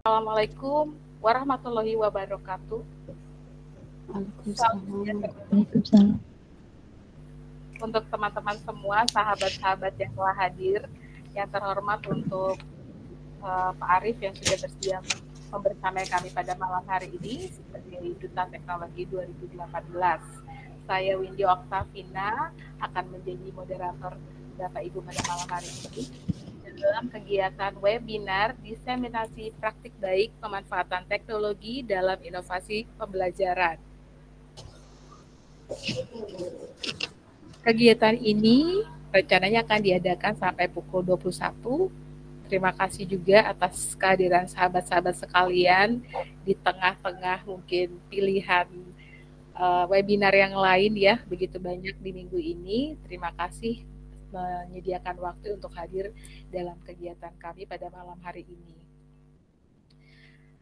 Assalamualaikum warahmatullahi wabarakatuh. Salam Waalaikumsalam. sejahtera Waalaikumsalam. untuk teman-teman semua, sahabat-sahabat yang telah hadir. Yang terhormat untuk Pak Arif yang sudah bersedia membersamai kami pada malam hari ini sebagai Duta Teknologi 2018. Saya Windy Oktavina akan menjadi moderator Bapak Ibu pada malam hari ini dalam kegiatan webinar diseminasi praktik baik pemanfaatan teknologi dalam inovasi pembelajaran. Kegiatan ini rencananya akan diadakan sampai pukul 21. Terima kasih juga atas kehadiran sahabat-sahabat sekalian di tengah-tengah mungkin pilihan webinar yang lain ya, begitu banyak di minggu ini. Terima kasih menyediakan waktu untuk hadir dalam kegiatan kami pada malam hari ini.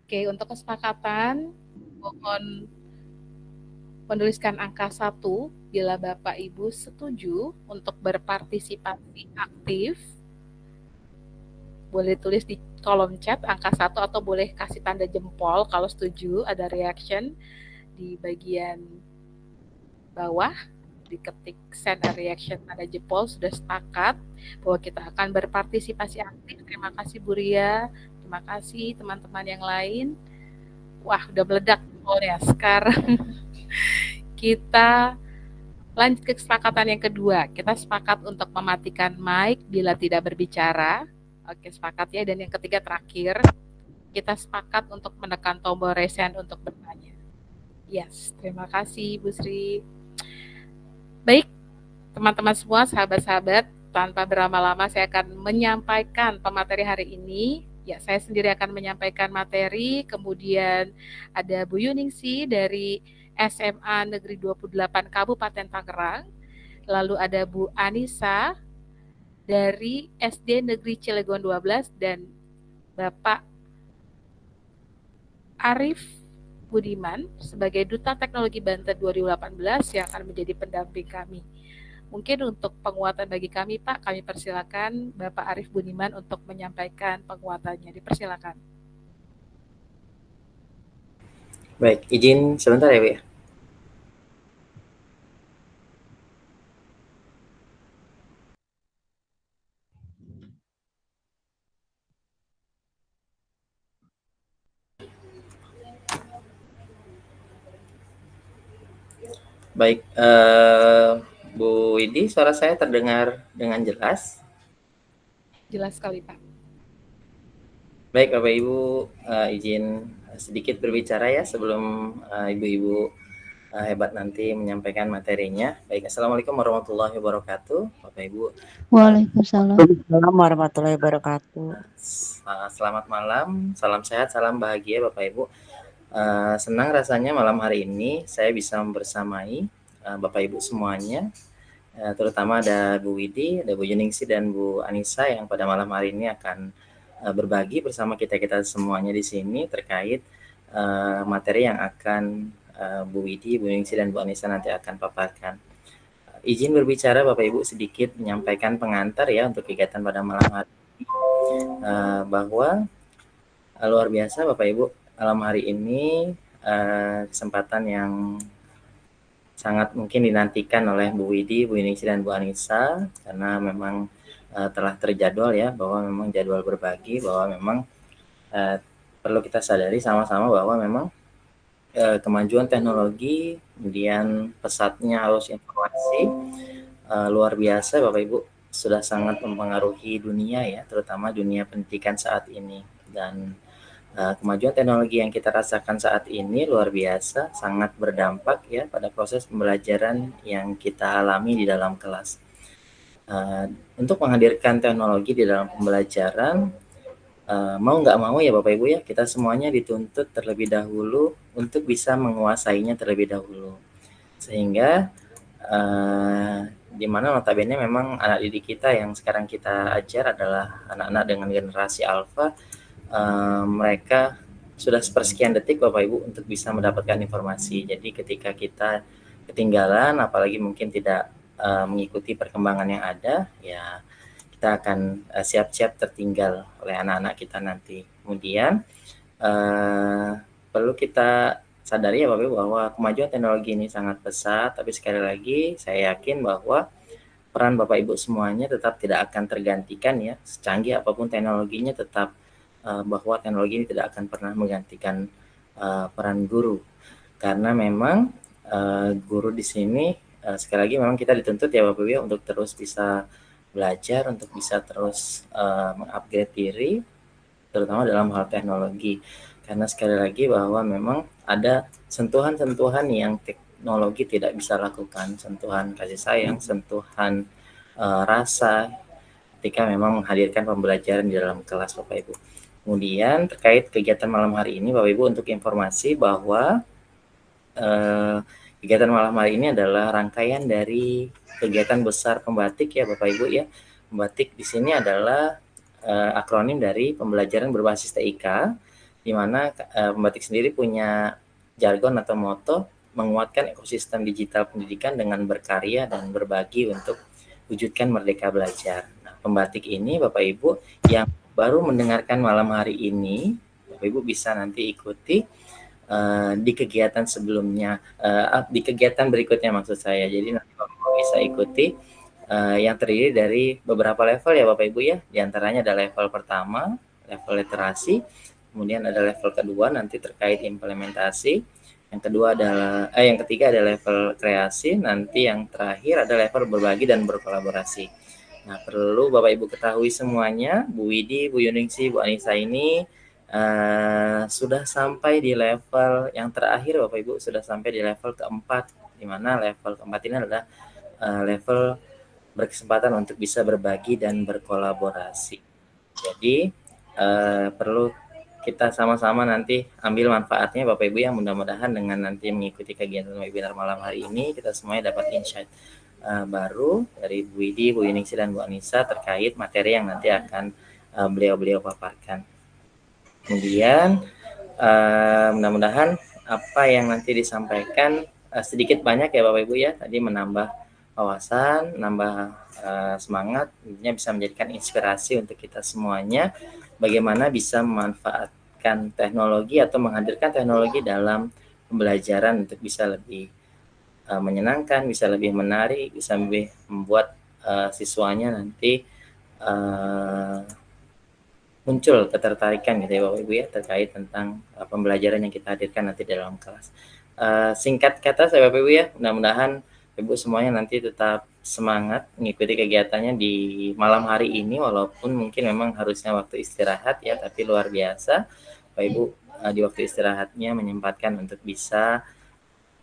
Oke, untuk kesepakatan, mohon menuliskan angka 1 bila Bapak Ibu setuju untuk berpartisipasi aktif. Boleh tulis di kolom chat angka 1 atau boleh kasih tanda jempol kalau setuju, ada reaction di bagian bawah, diketik send a reaction tanda jempol, sudah sepakat bahwa kita akan berpartisipasi aktif. Terima kasih Bu Ria, terima kasih teman-teman yang lain. Wah, udah meledak jempolnya. Sekarang kita lanjut ke kesepakatan yang kedua. Kita sepakat untuk mematikan mic bila tidak berbicara. Oke, sepakat ya. Dan yang ketiga terakhir, kita sepakat untuk menekan tombol raise hand untuk bertanya. Yes, terima kasih Bu Sri. Baik, teman-teman semua, sahabat-sahabat, tanpa berlama-lama saya akan menyampaikan pemateri hari ini. Ya, saya sendiri akan menyampaikan materi, kemudian ada Bu Yuningsi dari SMA Negeri 28 Kabupaten Tangerang, lalu ada Bu Anissa dari SD Negeri Cilegon 12 dan Bapak Arif Budiman sebagai Duta Teknologi Banten 2018 yang akan menjadi pendamping kami. Mungkin untuk penguatan bagi kami, Pak, kami persilakan Bapak Arif Budiman untuk menyampaikan penguatannya. Dipersilakan. Baik, izin sebentar ya, Bu ya. Baik, Bu Widi, suara saya terdengar dengan jelas? Jelas sekali, Pak. Baik, Bapak Ibu, izin sedikit berbicara ya sebelum Ibu-Ibu hebat nanti menyampaikan materinya. Baik, Assalamualaikum warahmatullahi wabarakatuh, Bapak Ibu. Waalaikumsalam. Waalaikumsalam warahmatullahi wabarakatuh. Selamat malam, salam sehat, salam bahagia Bapak Ibu. Senang rasanya malam hari ini saya bisa membersamai Bapak Ibu semuanya, terutama ada Bu Widi, ada Bu Yuningsi dan Bu Anissa yang pada malam hari ini akan berbagi bersama kita semuanya di sini terkait materi yang akan Bu Widi, Bu Yuningsi dan Bu Anissa nanti akan paparkan. Izin berbicara Bapak Ibu sedikit menyampaikan pengantar ya untuk kegiatan pada malam hari ini, bahwa luar biasa Bapak Ibu, malam hari ini kesempatan yang sangat mungkin dinantikan oleh Bu Widi, Bu Yuningsi dan Bu Anissa karena memang telah terjadwal ya, bahwa memang jadwal berbagi, bahwa memang perlu kita sadari sama-sama bahwa memang kemajuan teknologi, kemudian pesatnya arus informasi luar biasa Bapak Ibu, sudah sangat mempengaruhi dunia ya, terutama dunia pendidikan saat ini. Dan kemajuan teknologi yang kita rasakan saat ini luar biasa, sangat berdampak ya pada proses pembelajaran yang kita alami di dalam kelas. Untuk menghadirkan teknologi di dalam pembelajaran, mau nggak mau ya Bapak Ibu ya, kita semuanya dituntut terlebih dahulu untuk bisa menguasainya terlebih dahulu. Sehingga di mana notabene memang anak didik kita yang sekarang kita ajar adalah anak-anak dengan generasi alfa, mereka sudah sepersekian detik Bapak Ibu untuk bisa mendapatkan informasi. Jadi ketika kita ketinggalan, apalagi mungkin tidak mengikuti perkembangan yang ada, ya kita akan siap-siap tertinggal oleh anak-anak kita nanti. Kemudian perlu kita sadari ya Bapak Ibu bahwa kemajuan teknologi ini sangat pesat, tapi sekali lagi saya yakin bahwa peran Bapak Ibu semuanya tetap tidak akan tergantikan ya, secanggih apapun teknologinya tetap bahwa teknologi ini tidak akan pernah menggantikan peran guru. Karena memang guru di sini sekali lagi memang kita dituntut ya Bapak Ibu ya, untuk terus bisa belajar, untuk bisa terus mengupgrade diri, terutama dalam hal teknologi. Karena sekali lagi bahwa memang ada sentuhan-sentuhan yang teknologi tidak bisa lakukan, sentuhan kasih sayang, sentuhan rasa ketika memang menghadirkan pembelajaran di dalam kelas Bapak Ibu. Kemudian terkait kegiatan malam hari ini Bapak Ibu, untuk informasi bahwa kegiatan malam hari ini adalah rangkaian dari kegiatan besar pembatik ya Bapak Ibu ya. Pembatik di sini adalah akronim dari pembelajaran berbasis TIK, di mana pembatik sendiri punya jargon atau moto menguatkan ekosistem digital pendidikan dengan berkarya dan berbagi untuk wujudkan merdeka belajar. Nah, pembatik ini Bapak Ibu yang baru mendengarkan malam hari ini, Bapak Ibu bisa nanti ikuti di kegiatan sebelumnya, di kegiatan berikutnya maksud saya. Jadi nanti Bapak Ibu bisa ikuti yang terdiri dari beberapa level ya Bapak Ibu ya. Di antaranya ada level pertama, level literasi, kemudian ada level kedua nanti terkait implementasi, yang kedua adalah yang ketiga ada level kreasi, nanti yang terakhir ada level berbagi dan berkolaborasi. Nah, perlu Bapak Ibu ketahui semuanya, Bu Widi, Bu Yuningsi, Bu Anissa ini sudah sampai di level yang terakhir Bapak Ibu, sudah sampai di level keempat, di mana level keempat ini adalah level berkesempatan untuk bisa berbagi dan berkolaborasi. Jadi perlu kita sama-sama nanti ambil manfaatnya Bapak Ibu ya, mudah-mudahan dengan nanti mengikuti kegiatan webinar malam hari ini kita semuanya dapat insight baru dari Bu Widi, Bu Yuningsi, dan Bu Anissa terkait materi yang nanti akan beliau-beliau paparkan. Kemudian mudah-mudahan apa yang nanti disampaikan sedikit banyak ya Bapak Ibu ya, tadi menambah wawasan, nambah semangat, tentunya bisa menjadikan inspirasi untuk kita semuanya bagaimana bisa memanfaatkan teknologi atau menghadirkan teknologi dalam pembelajaran untuk bisa lebih menyenangkan, bisa lebih menarik, bisa lebih membuat siswanya nanti muncul ketertarikan gitu ya Bapak Ibu ya, terkait tentang pembelajaran yang kita hadirkan nanti dalam kelas. Singkat kata saya Bapak Ibu ya, mudah-mudahan Ibu semuanya nanti tetap semangat mengikuti kegiatannya di malam hari ini, walaupun mungkin memang harusnya waktu istirahat ya, tapi luar biasa Bapak Ibu di waktu istirahatnya menyempatkan untuk bisa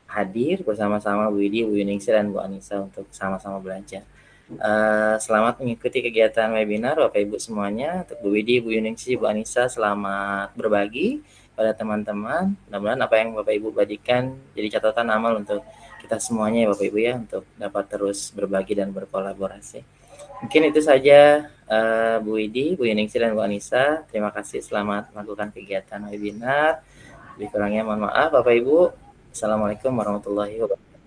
hadir bersama-sama Bu Widi, Bu Yuningsi, dan Bu Anissa untuk sama-sama belajar. Selamat mengikuti kegiatan webinar Bapak Ibu semuanya. Untuk Bu Widi, Bu Yuningsi, Bu Anissa, selamat berbagi pada teman-teman. Mudah-mudahan apa yang Bapak Ibu bagikan jadi catatan amal untuk kita semuanya ya Bapak Ibu ya, untuk dapat terus berbagi dan berkolaborasi. Mungkin itu saja Bu Widi, Bu Yuningsi, dan Bu Anissa. Terima kasih, selamat melakukan kegiatan webinar. Lebih kurangnya mohon maaf Bapak Ibu. Assalamualaikum warahmatullahi wabarakatuh.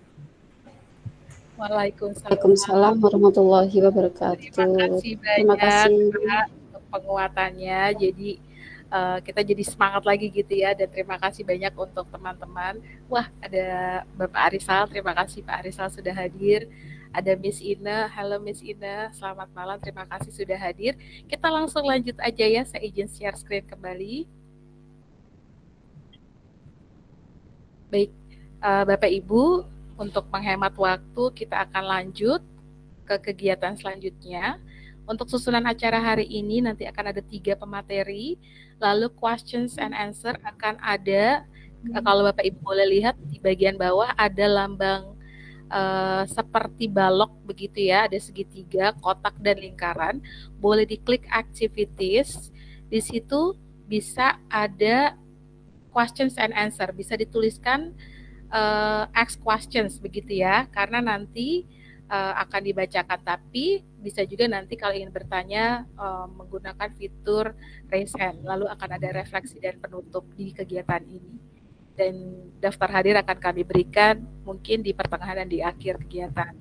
Waalaikumsalam warahmatullahi wabarakatuh. Terima kasih banyak Kak, untuk penguatannya. Jadi kita jadi semangat lagi gitu ya. Dan terima kasih banyak untuk teman-teman. Wah, ada Bapak Arisal. Terima kasih Pak Arisal sudah hadir. Ada Miss Ina. Halo Miss Ina, selamat malam. Terima kasih sudah hadir. Kita langsung lanjut aja ya. Saya izin share screen kembali. Baik, Bapak Ibu, untuk menghemat waktu, kita akan lanjut ke kegiatan selanjutnya. Untuk susunan acara hari ini nanti akan ada 3 pemateri, lalu questions and answer akan ada, kalau Bapak Ibu boleh lihat di bagian bawah ada lambang seperti balok begitu ya, ada segitiga, kotak, dan lingkaran. Boleh diklik activities, di situ bisa ada questions and answer, bisa dituliskan ask questions begitu ya, karena nanti akan dibacakan, tapi bisa juga nanti kalau ingin bertanya menggunakan fitur raise hand, lalu akan ada refleksi dan penutup di kegiatan ini, dan daftar hadir akan kami berikan mungkin di pertengahan dan di akhir kegiatan.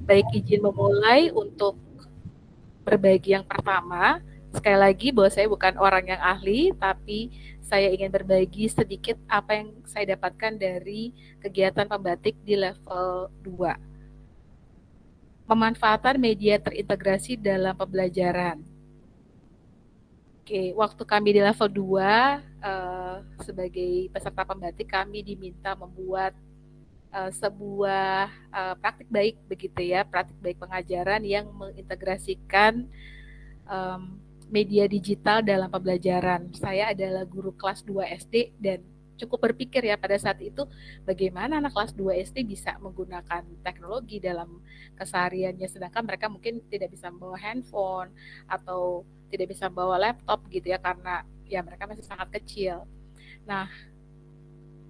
Baik, izin memulai untuk berbagi yang pertama. Sekali lagi bahwa saya bukan orang yang ahli, tapi saya ingin berbagi sedikit apa yang saya dapatkan dari kegiatan pembatik di level 2. Pemanfaatan media terintegrasi dalam pembelajaran. Oke, waktu kami di level 2, sebagai peserta pembatik, kami diminta membuat sebuah praktik baik begitu ya, praktik baik pengajaran yang mengintegrasikan media digital dalam pembelajaran. Saya adalah guru kelas 2 SD dan cukup berpikir ya pada saat itu bagaimana anak kelas 2 SD bisa menggunakan teknologi dalam kesehariannya, sedangkan mereka mungkin tidak bisa membawa handphone atau tidak bisa membawa laptop gitu ya, karena ya mereka masih sangat kecil. Nah,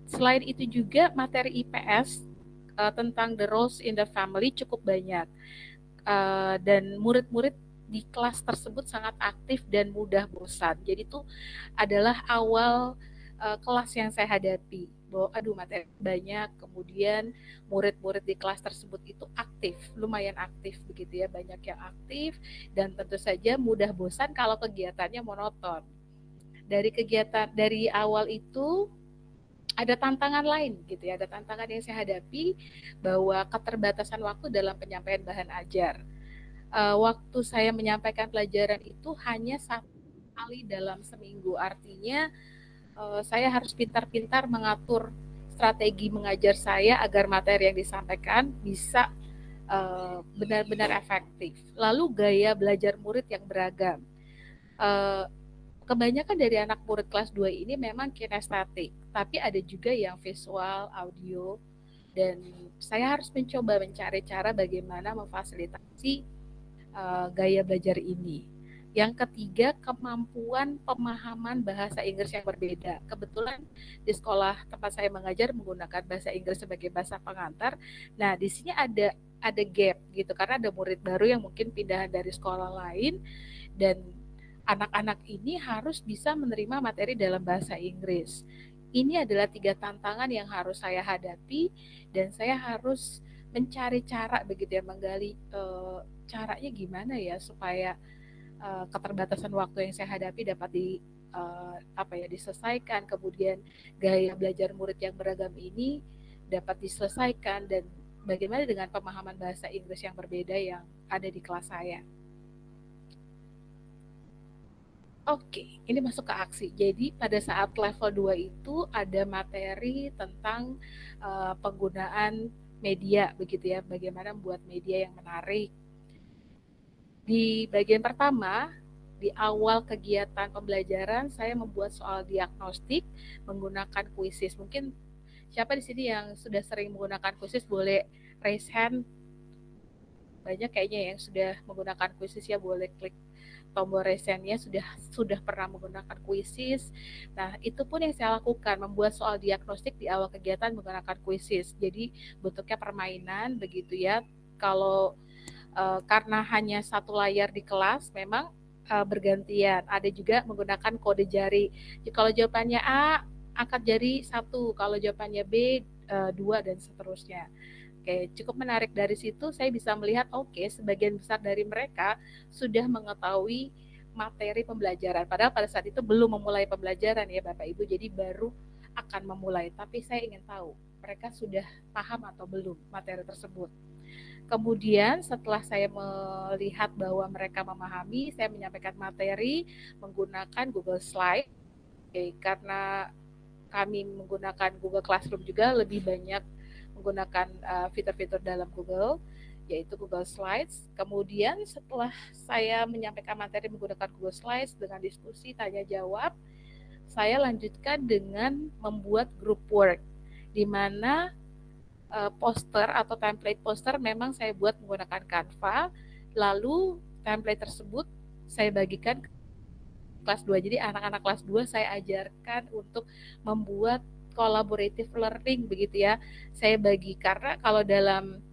selain itu juga materi IPS tentang the roles in the family cukup banyak, dan murid-murid di kelas tersebut sangat aktif dan mudah bosan. Jadi itu adalah awal kelas yang saya hadapi. Bahwa aduh materi banyak, kemudian murid-murid di kelas tersebut itu aktif, lumayan aktif begitu ya, banyak yang aktif dan tentu saja mudah bosan kalau kegiatannya monoton. Dari awal itu ada tantangan lain gitu ya, ada tantangan yang saya hadapi bahwa keterbatasan waktu dalam penyampaian bahan ajar. Waktu saya menyampaikan pelajaran itu hanya 1 kali dalam seminggu, artinya saya harus pintar-pintar mengatur strategi mengajar saya agar materi yang disampaikan bisa benar-benar efektif. Lalu gaya belajar murid yang beragam. Kebanyakan dari anak murid kelas 2 ini memang kinestetik, tapi ada juga yang visual, audio, dan saya harus mencoba mencari cara bagaimana memfasilitasi gaya belajar ini. Yang ketiga, kemampuan pemahaman bahasa Inggris yang berbeda. Kebetulan di sekolah tempat saya mengajar menggunakan bahasa Inggris sebagai bahasa pengantar. Nah, di sini ada gap gitu, karena ada murid baru yang mungkin pindahan dari sekolah lain, dan anak-anak ini harus bisa menerima materi dalam bahasa Inggris. Ini adalah 3 tantangan yang harus saya hadapi, dan saya harus mencari cara begitu ya, menggali caranya gimana ya supaya keterbatasan waktu yang saya hadapi dapat diselesaikan, kemudian gaya belajar murid yang beragam ini dapat diselesaikan, dan bagaimana dengan pemahaman bahasa Inggris yang berbeda yang ada di kelas saya. Oke, ini masuk ke aksi. Jadi pada saat level 2 itu ada materi tentang penggunaan media begitu ya, bagaimana membuat media yang menarik. Di bagian pertama, di awal kegiatan pembelajaran, saya membuat soal diagnostik menggunakan quizzes. Mungkin siapa di sini yang sudah sering menggunakan quizzes boleh raise hand. Banyak kayaknya yang sudah menggunakan quizzes ya, boleh klik tombol raise hand-nya sudah pernah menggunakan quizzes. Nah, itu pun yang saya lakukan, membuat soal diagnostik di awal kegiatan menggunakan quizzes. Jadi bentuknya permainan begitu ya. Kalau karena hanya 1 layar di kelas, memang bergantian. Ada juga menggunakan kode jari. Jadi kalau jawabannya A, angkat jari 1, kalau jawabannya B 2, dan seterusnya. Oke, cukup menarik. Dari situ saya bisa melihat sebagian besar dari mereka sudah mengetahui materi pembelajaran. Padahal pada saat itu belum memulai pembelajaran ya Bapak Ibu, jadi baru akan memulai. Tapi saya ingin tahu mereka sudah paham atau belum materi tersebut. Kemudian setelah saya melihat bahwa mereka memahami, saya menyampaikan materi menggunakan Google Slide. Karena kami menggunakan Google Classroom juga, lebih banyak menggunakan fitur-fitur dalam Google, yaitu Google Slides. Kemudian setelah saya menyampaikan materi menggunakan Google Slides dengan diskusi tanya jawab, saya lanjutkan dengan membuat group work, di mana poster atau template poster memang saya buat menggunakan Canva. Lalu template tersebut saya bagikan ke kelas 2. Jadi anak-anak kelas 2 saya ajarkan untuk membuat collaborative learning begitu ya. Saya bagi, karena kalau dalam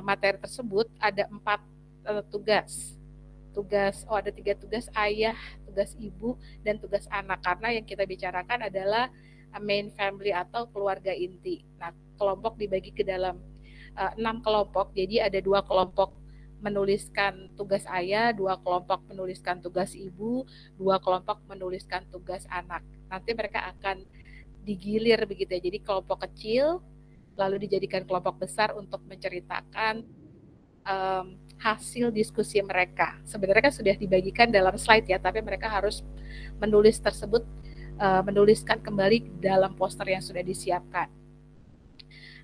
materi tersebut ada 4 tugas. Ada 3 tugas, ayah, tugas ibu, dan tugas anak. Karena yang kita bicarakan adalah main family atau keluarga inti. Nah, kelompok dibagi ke dalam 6 kelompok. Jadi ada 2 kelompok menuliskan tugas ayah, 2 kelompok menuliskan tugas ibu, 2 kelompok menuliskan tugas anak. Nanti mereka akan digilir begitu ya. Jadi kelompok kecil lalu dijadikan kelompok besar untuk menceritakan hasil diskusi mereka. Sebenarnya kan sudah dibagikan dalam slide ya, tapi mereka harus menulis tersebut, menuliskan kembali dalam poster yang sudah disiapkan.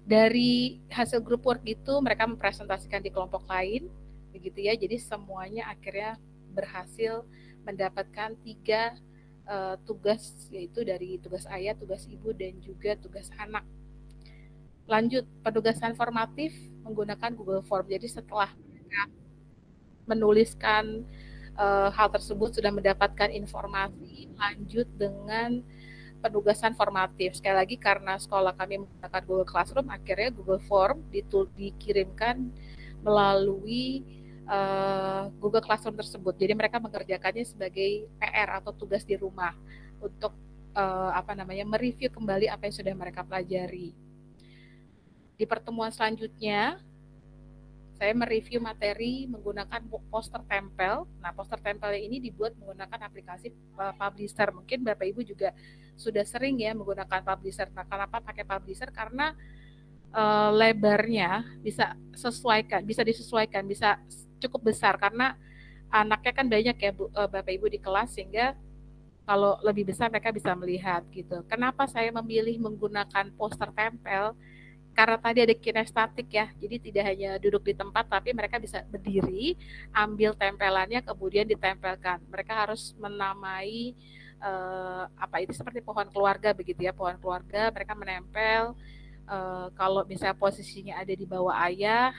Dari hasil group work itu mereka mempresentasikan di kelompok lain, begitu ya. Jadi semuanya akhirnya berhasil mendapatkan 3 tugas, yaitu dari tugas ayah, tugas ibu, dan juga tugas anak. Lanjut, penugasan formatif menggunakan Google Form. Jadi setelah mereka menuliskan hal tersebut, sudah mendapatkan informasi, lanjut dengan penugasan formatif. Sekali lagi karena sekolah kami menggunakan Google Classroom, akhirnya Google Form dikirimkan melalui Google Classroom tersebut. Jadi mereka mengerjakannya sebagai PR atau tugas di rumah untuk mereview kembali apa yang sudah mereka pelajari. Di pertemuan selanjutnya, saya mereview materi menggunakan poster tempel. Nah, poster tempel ini dibuat menggunakan aplikasi Publisher. Mungkin Bapak Ibu juga sudah sering ya menggunakan Publisher. Nah, kenapa pakai Publisher? Karena lebarnya bisa disesuaikan, bisa cukup besar karena anaknya kan banyak ya Bapak Ibu di kelas, sehingga kalau lebih besar mereka bisa melihat gitu. Kenapa saya memilih menggunakan poster tempel? Karena tadi ada kinestatik ya, jadi tidak hanya duduk di tempat, tapi mereka bisa berdiri, ambil tempelannya, kemudian ditempelkan. Mereka harus menamai itu seperti pohon keluarga begitu ya, pohon keluarga. Mereka menempel. Kalau misalnya posisinya ada di bawah ayah,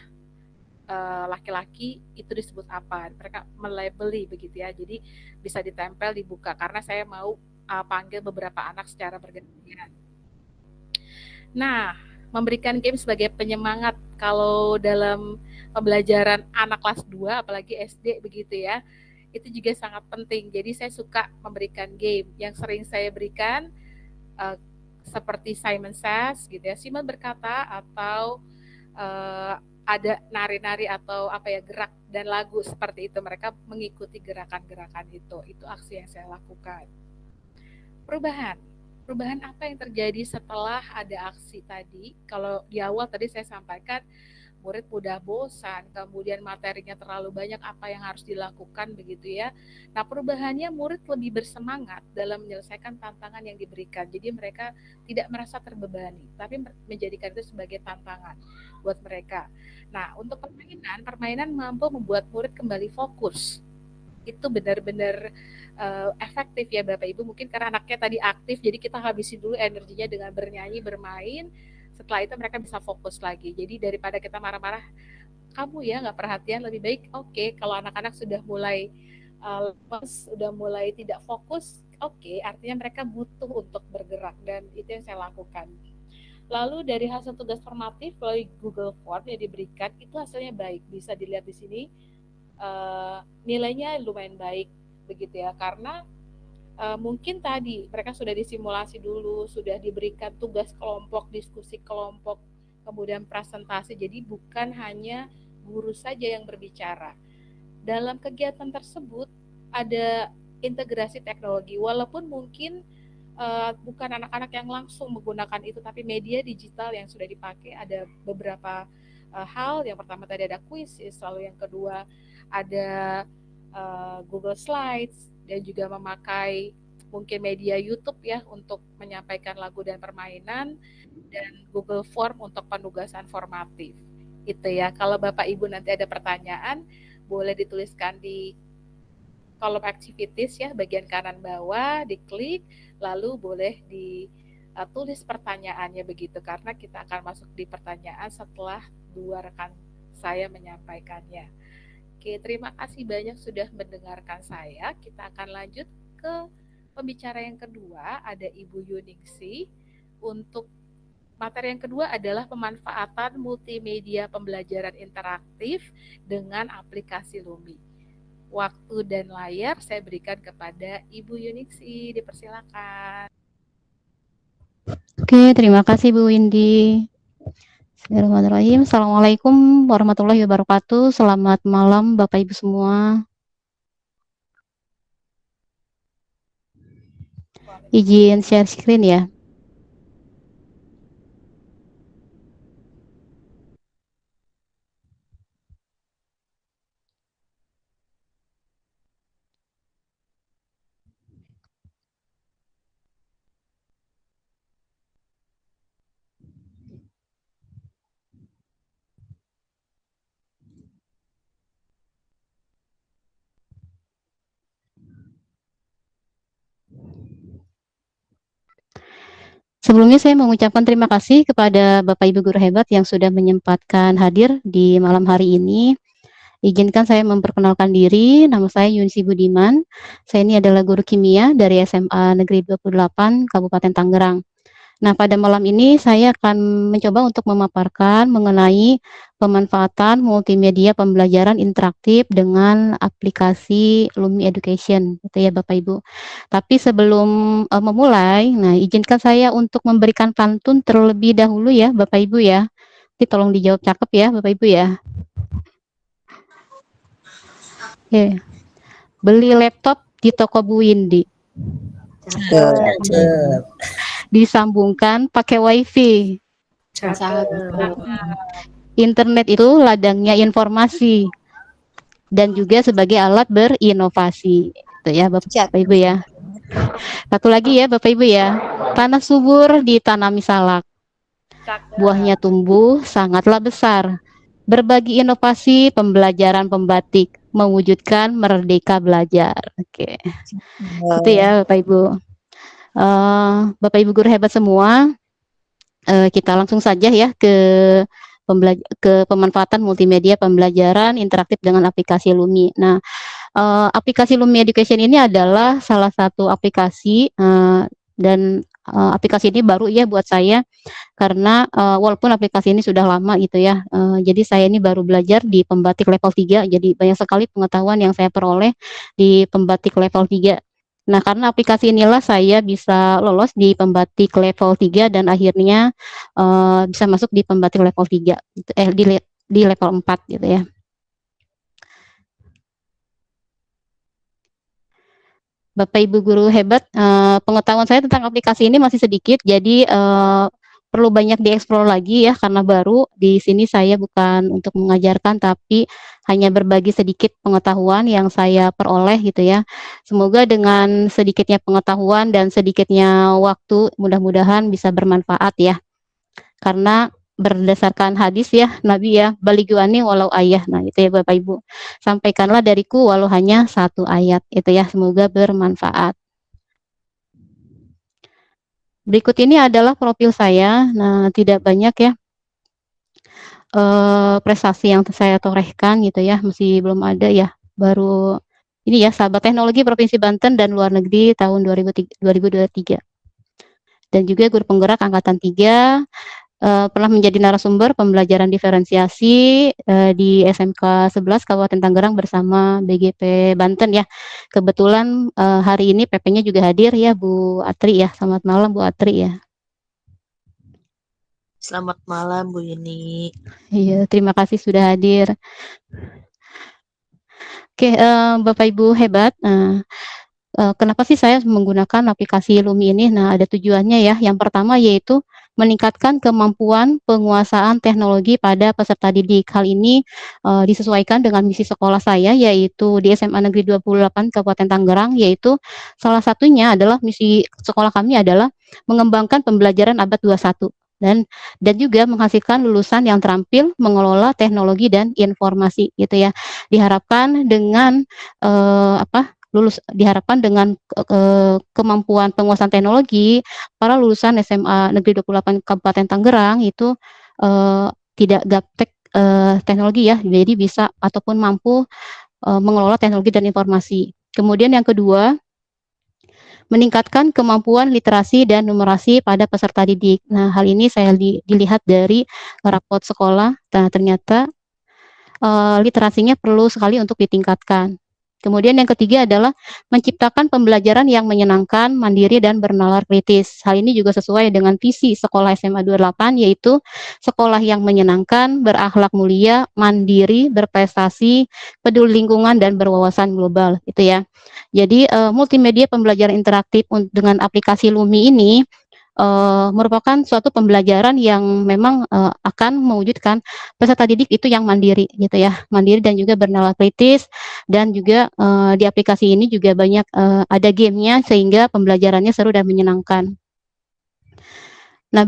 laki-laki, itu disebut apa? Mereka melabeli begitu ya. Jadi bisa ditempel, dibuka. Karena saya mau panggil beberapa anak secara bergantian. Nah, memberikan game sebagai penyemangat kalau dalam pembelajaran anak kelas 2 apalagi SD begitu ya, itu juga sangat penting. Jadi saya suka memberikan game. Yang sering saya berikan seperti Simon Says gitu ya, Simon berkata, atau ada nari-nari atau gerak dan lagu seperti itu. Mereka mengikuti gerakan-gerakan itu aksi yang saya lakukan. Perubahan apa yang terjadi setelah ada aksi tadi? Kalau di awal tadi saya sampaikan, murid mudah bosan, kemudian materinya terlalu banyak, apa yang harus dilakukan begitu ya. Nah, perubahannya murid lebih bersemangat dalam menyelesaikan tantangan yang diberikan. Jadi mereka tidak merasa terbebani, tapi menjadikan itu sebagai tantangan buat mereka. Nah, untuk permainan mampu membuat murid kembali fokus. Itu benar-benar efektif ya Bapak Ibu, mungkin karena anaknya tadi aktif, jadi kita habisi dulu energinya dengan bernyanyi, bermain. Setelah itu mereka bisa fokus lagi. Jadi daripada kita marah-marah, kamu ya nggak perhatian, lebih baik kalau anak-anak sudah mulai lepas, sudah mulai tidak fokus, artinya mereka butuh untuk bergerak, dan itu yang saya lakukan. Lalu dari hasil tugas formatif melalui Google Form yang diberikan, itu hasilnya baik, bisa dilihat di sini. Nilainya lumayan baik begitu ya, karena mungkin tadi mereka sudah disimulasi dulu, sudah diberikan tugas kelompok, diskusi kelompok, kemudian presentasi. Jadi bukan hanya guru saja yang berbicara. Dalam kegiatan tersebut ada integrasi teknologi, walaupun mungkin bukan anak-anak yang langsung menggunakan itu, tapi media digital yang sudah dipakai. Ada beberapa hal. Yang pertama tadi ada quizzes, lalu yang kedua ada Google Slides, dan juga memakai mungkin media YouTube ya untuk menyampaikan lagu dan permainan, dan Google Form untuk penugasan formatif. Itu ya. Kalau Bapak Ibu nanti ada pertanyaan, boleh dituliskan di kolom activities ya, bagian kanan bawah, diklik, lalu boleh ditulis pertanyaannya begitu, karena kita akan masuk di pertanyaan setelah 2 rekan saya menyampaikannya. Oke, terima kasih banyak sudah mendengarkan saya. Kita akan lanjut ke pembicara yang kedua, ada Ibu Yuningsi. Untuk materi yang kedua adalah pemanfaatan multimedia pembelajaran interaktif dengan aplikasi Lumi. Waktu dan layar saya berikan kepada Ibu Yuningsi, dipersilakan. Oke, terima kasih Bu Windy. Bismillahirrahmanirrahim. Assalamualaikum warahmatullahi wabarakatuh. Selamat malam Bapak Ibu semua. Izin share screen ya. Sebelumnya saya mengucapkan terima kasih kepada Bapak Ibu guru hebat yang sudah menyempatkan hadir di malam hari ini. Izinkan saya memperkenalkan diri, nama saya Yunsi Budiman. Saya ini adalah guru kimia dari SMA Negeri 28 Kabupaten Tangerang. Nah, pada malam ini saya akan mencoba untuk memaparkan mengenai pemanfaatan multimedia pembelajaran interaktif dengan aplikasi Lumi Education, gitu ya Bapak Ibu. Tapi sebelum memulai, nah izinkan saya untuk memberikan pantun terlebih dahulu ya Bapak Ibu ya. Nanti tolong dijawab cakep ya Bapak Ibu ya. Oke. Beli laptop di toko Bu Windy. Disambungkan pakai wifi. Internet itu ladangnya informasi dan juga sebagai alat berinovasi. Itu ya Bapak Ibu ya. Satu lagi ya Bapak Ibu ya. Tanah subur ditanami salak. Buahnya tumbuh sangatlah besar. Berbagi inovasi pembelajaran pembatik mewujudkan merdeka belajar. Oke. Itu ya Bapak Ibu. Bapak Ibu guru hebat semua, kita langsung saja ya ke pemanfaatan multimedia pembelajaran interaktif dengan aplikasi Lumi. Nah, aplikasi Lumi Education ini adalah salah satu aplikasi dan aplikasi ini baru ya buat saya karena walaupun aplikasi ini sudah lama gitu ya. Jadi saya ini baru belajar di pembatik level 3, jadi banyak sekali pengetahuan yang saya peroleh di pembatik level 3. Nah, karena aplikasi inilah saya bisa lolos di pembatik level 3 dan akhirnya bisa masuk di pembatik level 3, di level 4 gitu ya. Bapak Ibu guru hebat, pengetahuan saya tentang aplikasi ini masih sedikit, jadi perlu banyak dieksplor lagi ya karena baru di sini saya bukan untuk mengajarkan tapi hanya berbagi sedikit pengetahuan yang saya peroleh gitu ya. Semoga dengan sedikitnya pengetahuan dan sedikitnya waktu mudah-mudahan bisa bermanfaat ya. Karena berdasarkan hadis ya Nabi ya, baliguani walau ayah. Nah, itu ya Bapak Ibu. Sampaikanlah dariku walau hanya satu ayat. Itu ya, semoga bermanfaat. Berikut ini adalah profil saya. Nah, tidak banyak ya prestasi yang saya torehkan gitu ya, masih belum ada ya. Baru ini ya, sahabat teknologi Provinsi Banten dan luar negeri tahun 2023. Dan juga guru penggerak angkatan 3, pernah menjadi narasumber pembelajaran diferensiasi di SMK 11 Kabupaten Tangerang bersama BGP Banten ya. Kebetulan hari ini PP-nya juga hadir ya Bu Atri ya. Selamat malam Bu Atri ya. Selamat malam Bu Yuni. Iya, terima kasih sudah hadir. Oke, Bapak Ibu hebat. Kenapa sih saya menggunakan aplikasi Lumi ini? Nah, ada tujuannya ya. Yang pertama yaitu meningkatkan kemampuan penguasaan teknologi pada peserta didik. Hal ini disesuaikan dengan misi sekolah saya, yaitu di SMA Negeri 28 Kabupaten Tangerang, yaitu salah satunya adalah misi sekolah kami adalah mengembangkan pembelajaran abad 21 dan juga menghasilkan lulusan yang terampil mengelola teknologi dan informasi gitu ya. Diharapkan dengan diharapkan dengan kemampuan penguasaan teknologi, para lulusan SMA Negeri 28 Kabupaten Tangerang itu tidak gaptek teknologi ya, jadi bisa ataupun mampu mengelola teknologi dan informasi. Kemudian yang kedua, meningkatkan kemampuan literasi dan numerasi pada peserta didik. Nah, hal ini saya dilihat dari rapot sekolah, ternyata literasinya perlu sekali untuk ditingkatkan. Kemudian yang ketiga adalah menciptakan pembelajaran yang menyenangkan, mandiri, dan bernalar kritis. Hal ini juga sesuai dengan visi Sekolah SMA 28, yaitu sekolah yang menyenangkan, berakhlak mulia, mandiri, berprestasi, peduli lingkungan, dan berwawasan global. Itu ya. Jadi multimedia pembelajaran interaktif dengan aplikasi Lumi ini merupakan suatu pembelajaran yang memang akan mewujudkan peserta didik itu yang mandiri gitu ya, mandiri dan juga bernalar kritis, dan juga di aplikasi ini juga banyak ada gamenya sehingga pembelajarannya seru dan menyenangkan. Nah,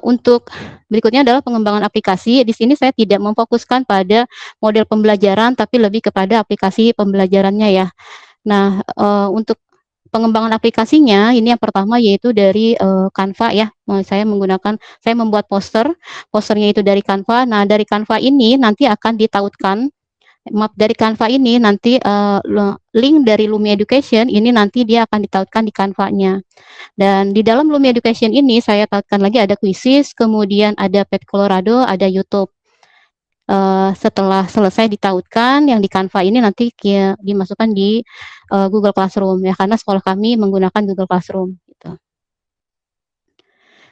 untuk berikutnya adalah pengembangan aplikasi. Di sini saya tidak memfokuskan pada model pembelajaran, tapi lebih kepada aplikasi pembelajarannya ya. Nah, untuk pengembangan aplikasinya ini yang pertama yaitu dari Canva ya. Saya membuat posternya itu dari Canva. Nah, dari Canva ini nanti akan ditautkan dari Canva ini nanti link dari Lumi Education ini nanti dia akan ditautkan di Canva-nya. Dan di dalam Lumi Education ini saya tautkan lagi ada Quizzes, kemudian ada Pet Colorado, ada YouTube. Setelah selesai ditautkan yang di Canva ini nanti dimasukkan di Google Classroom ya, karena sekolah kami menggunakan Google Classroom gitu.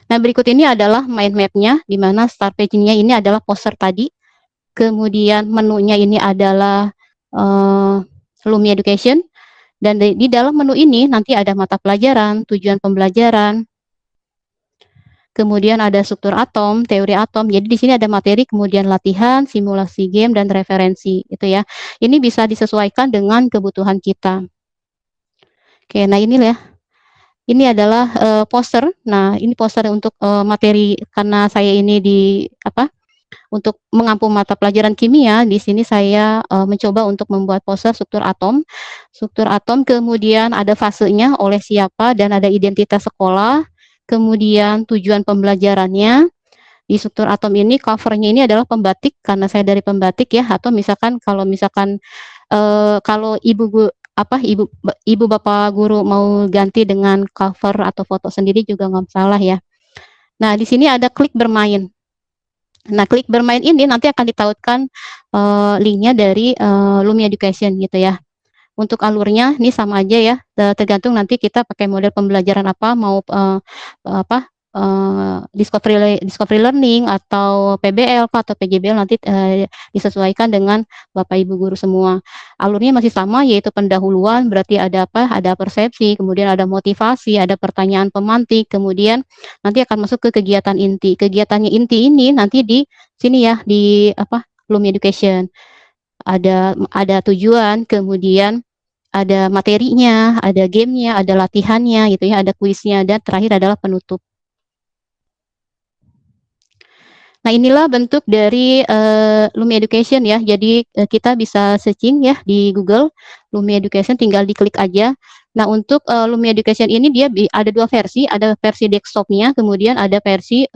Nah, berikut ini adalah mind map-nya, di mana start page-nya ini adalah poster tadi, kemudian menunya ini adalah Lumi Education, dan di dalam menu ini nanti ada mata pelajaran, tujuan pembelajaran, kemudian ada struktur atom, teori atom. Jadi di sini ada materi, kemudian latihan, simulasi game, dan referensi. Itu ya. Ini bisa disesuaikan dengan kebutuhan kita. Oke, nah ini ya. Ini adalah poster. Nah, ini poster untuk materi karena saya ini untuk mengampu mata pelajaran kimia. Di sini saya mencoba untuk membuat poster struktur atom. Struktur atom, kemudian ada fasenya oleh siapa, dan ada identitas sekolah. Kemudian tujuan pembelajarannya. Di struktur atom ini covernya ini adalah pembatik karena saya dari pembatik ya, atau misalkan kalau ibu bapak guru mau ganti dengan cover atau foto sendiri juga nggak salah ya. Nah, di sini ada klik bermain. Nah, klik bermain ini nanti akan ditautkan linknya dari Lumi Education gitu ya. Untuk alurnya ini sama aja ya, tergantung nanti kita pakai model pembelajaran apa, mau discovery learning atau PBL atau PJBL, nanti disesuaikan dengan Bapak Ibu guru semua. Alurnya masih sama, yaitu pendahuluan, berarti ada persepsi, kemudian ada motivasi, ada pertanyaan pemantik, kemudian nanti akan masuk ke kegiatan inti. Kegiatannya inti ini nanti di sini ya, di Lumi Education. Ada tujuan, kemudian ada materinya, ada gamenya, ada latihannya gitu ya, ada kuisnya, dan terakhir adalah penutup. Nah, inilah bentuk dari Lumi Education ya. Jadi kita bisa searching ya di Google Lumi Education, tinggal diklik aja. Nah, untuk Lumi Education ini dia ada dua versi, ada versi desktopnya, kemudian ada versi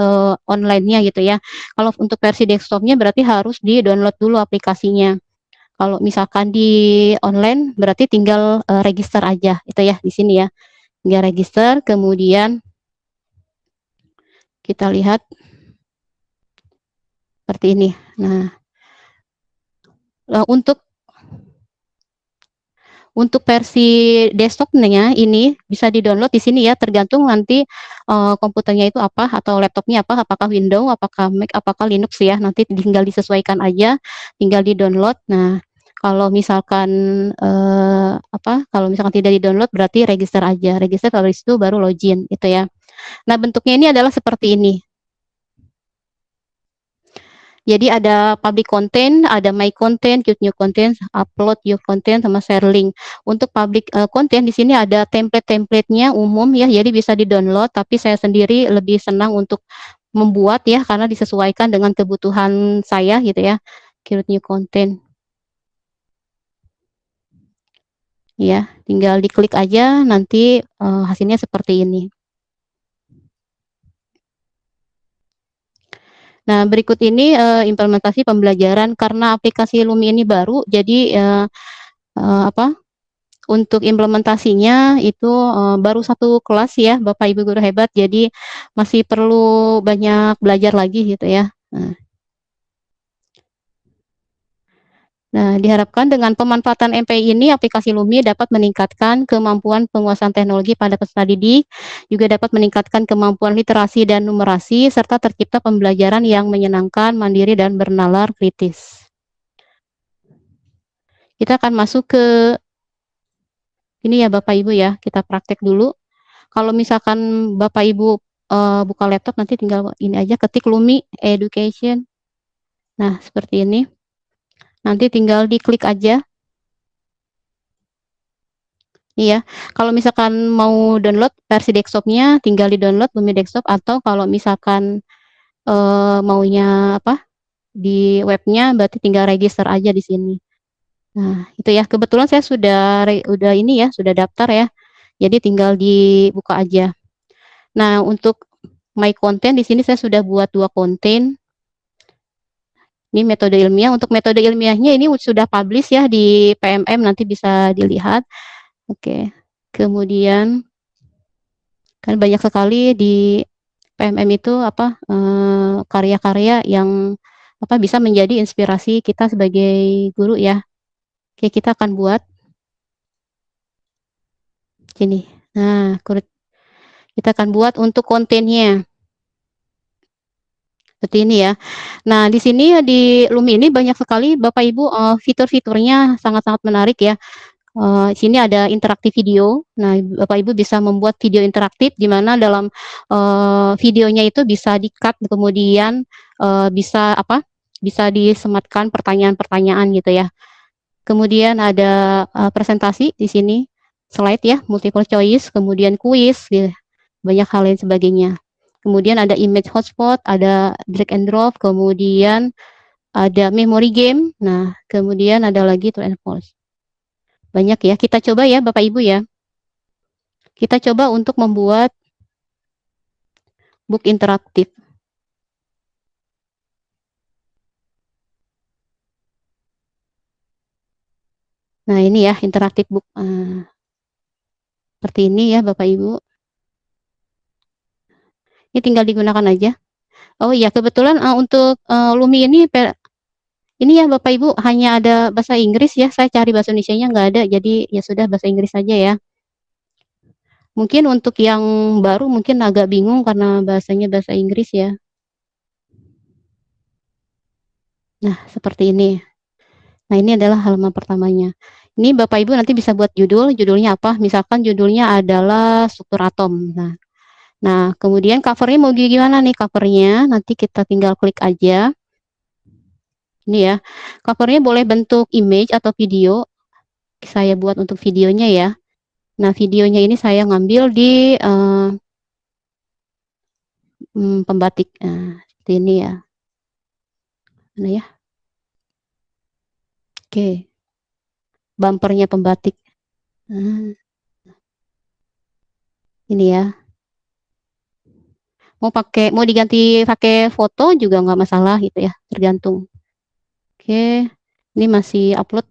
online-nya gitu ya. Kalau untuk versi desktopnya berarti harus di-download dulu aplikasinya. Kalau misalkan di online berarti tinggal register aja itu ya di sini ya. Tinggal register, kemudian kita lihat seperti ini. Nah, untuk versi desktopnya ini bisa di-download di sini ya, tergantung nanti komputernya itu apa atau laptopnya apa, apakah Windows, apakah Mac, apakah Linux ya, nanti tinggal disesuaikan aja, tinggal di-download. Nah, kalau misalkan tidak di-download berarti register aja, register, kalau itu baru login gitu ya. Nah, bentuknya ini adalah seperti ini. Jadi ada public content, ada my content, create new content, upload your content, sama share link. Untuk public content di sini ada template-templatenya umum ya, jadi bisa di-download, tapi saya sendiri lebih senang untuk membuat ya, karena disesuaikan dengan kebutuhan saya gitu ya. Create new content. Ya, tinggal diklik aja, nanti hasilnya seperti ini. Nah, berikut ini implementasi pembelajaran. Karena aplikasi Lumi ini baru, jadi untuk implementasinya itu baru satu kelas ya, Bapak Ibu guru hebat, jadi masih perlu banyak belajar lagi gitu ya. Nah, diharapkan dengan pemanfaatan MPI ini, aplikasi Lumi dapat meningkatkan kemampuan penguasaan teknologi pada peserta didik, juga dapat meningkatkan kemampuan literasi dan numerasi, serta tercipta pembelajaran yang menyenangkan, mandiri, dan bernalar kritis. Kita akan masuk ke ini ya Bapak Ibu ya, kita praktek dulu. Kalau misalkan Bapak Ibu buka laptop, nanti tinggal ini aja, ketik Lumi Education. Nah, seperti ini. Nanti tinggal diklik aja. Iya, kalau misalkan mau download versi desktopnya, tinggal di download Lumi Desktop, atau kalau misalkan maunya apa di webnya, berarti tinggal register aja di sini. Nah, itu ya. Kebetulan saya sudah ini ya, sudah daftar ya. Jadi tinggal dibuka aja. Nah, untuk my content di sini saya sudah buat 2 konten. Ini metode ilmiah. Untuk metode ilmiahnya ini sudah publish ya di PMM, nanti bisa dilihat. Oke. Kemudian kan banyak sekali di PMM itu apa karya-karya yang apa bisa menjadi inspirasi kita sebagai guru ya. Oke, kita akan buat sini. Nah, kita akan buat untuk kontennya. Seperti ini ya. Nah, di sini di Lumi ini banyak sekali Bapak Ibu fitur-fiturnya sangat-sangat menarik ya. Sini ada interaktif video. Nah, Bapak Ibu bisa membuat video interaktif di mana dalam videonya itu bisa di-cut, kemudian bisa apa? Bisa disematkan pertanyaan-pertanyaan gitu ya. Kemudian ada presentasi di sini, slide ya, multiple choice, kemudian kuis, ya, banyak hal lain sebagainya. Kemudian ada image hotspot, ada drag and drop, kemudian ada memory game. Nah, kemudian ada lagi true and false. Banyak ya. Kita coba ya Bapak Ibu ya. Kita coba untuk membuat book interaktif. Nah, ini ya interaktif book. Seperti ini ya Bapak Ibu. Ini tinggal digunakan aja. Oh iya, kebetulan untuk Lumi ini ya Bapak Ibu hanya ada bahasa Inggris ya. Saya cari bahasa Indonesianya nggak ada, jadi ya sudah bahasa Inggris saja ya. Mungkin untuk yang baru mungkin agak bingung karena bahasanya bahasa Inggris ya. Nah, seperti ini. Nah, ini adalah halaman pertamanya. Ini Bapak Ibu nanti bisa buat judulnya apa? Misalkan judulnya adalah struktur atom. Nah, kemudian covernya mau gimana nih covernya? Nanti kita tinggal klik aja. Ini ya, covernya boleh bentuk image atau video. Saya buat untuk videonya ya. Nah, videonya ini saya ngambil di pembatik. Seperti ini ya. Mana ya? Oke. Bumpernya pembatik. Ini ya. Mau diganti pakai foto juga nggak masalah gitu ya, tergantung. Oke, ini masih upload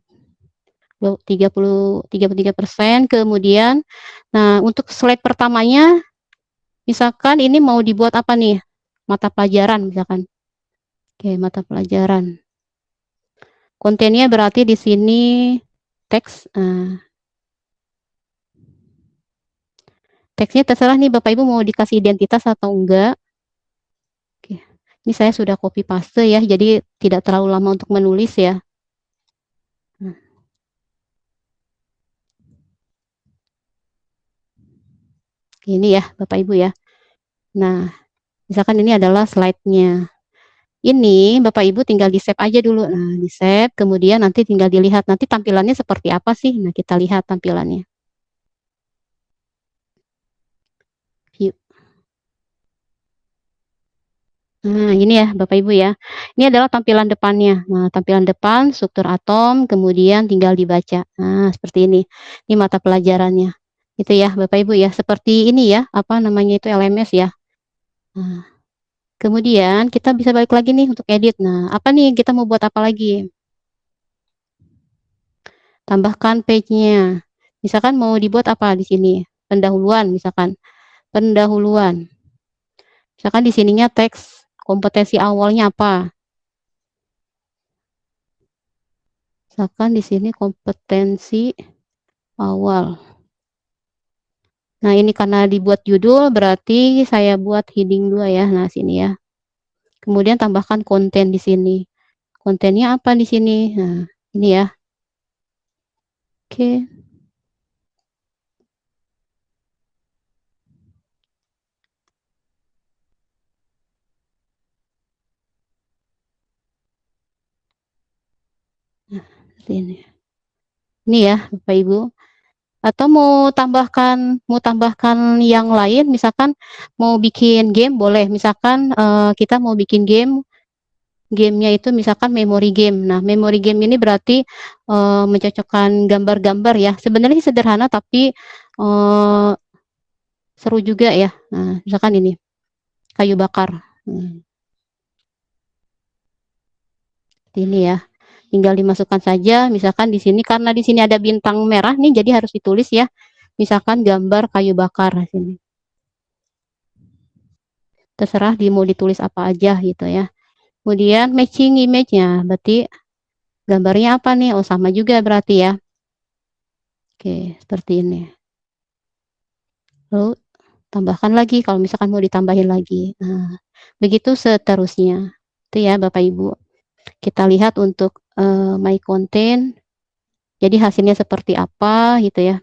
33%. Kemudian, nah untuk slide pertamanya, misalkan ini mau dibuat apa nih? Mata pelajaran misalkan. Oke, mata pelajaran. Kontennya berarti di sini teks. Teksnya terserah nih Bapak Ibu mau dikasih identitas atau enggak. Oke. Ini saya sudah copy paste ya, jadi tidak terlalu lama untuk menulis ya. Ini ya Bapak Ibu ya. Nah, misalkan ini adalah slide-nya. Ini Bapak Ibu tinggal di-save aja dulu. Nah, di-save, kemudian nanti tinggal dilihat nanti tampilannya seperti apa sih. Nah, kita lihat tampilannya. View. Nah, ini ya Bapak Ibu ya. Ini adalah tampilan depannya. Nah, tampilan depan, struktur atom, kemudian tinggal dibaca. Nah, seperti ini. Ini mata pelajarannya. Itu ya Bapak Ibu ya. Seperti ini ya, apa namanya itu LMS ya. Nah, kemudian kita bisa balik lagi nih untuk edit. Nah, apa nih kita mau buat apa lagi? Tambahkan page-nya. Misalkan mau dibuat apa di sini? Pendahuluan misalkan. Pendahuluan. Misalkan di sininya teks kompetensi awalnya apa? Misalkan di sini kompetensi awal. Nah, ini karena dibuat judul, berarti saya buat heading 2 ya. Nah, sini ya. Kemudian tambahkan konten di sini. Kontennya apa di sini? Nah, ini ya. Oke. Nah, seperti ini. Ini ya, Bapak Ibu. Atau mau tambahkan yang lain, misalkan mau bikin game boleh. Misalkan kita mau bikin gamenya itu misalkan memory game. Nah, memory game ini berarti mencocokkan gambar-gambar ya. Sebenarnya sederhana tapi seru juga ya. Nah, misalkan ini kayu bakar. Ini ya. Tinggal dimasukkan saja. Misalkan di sini karena di sini ada bintang merah nih, jadi harus ditulis ya. Misalkan gambar kayu bakar di sini. Terserah mau ditulis apa aja gitu ya. Kemudian matching image-nya, berarti gambarnya apa nih? Oh, sama juga berarti ya. Oke, seperti ini. Lalu tambahkan lagi kalau misalkan mau ditambahin lagi. Nah, begitu seterusnya. Itu ya Bapak Ibu. Kita lihat untuk my content. Jadi hasilnya seperti apa gitu ya.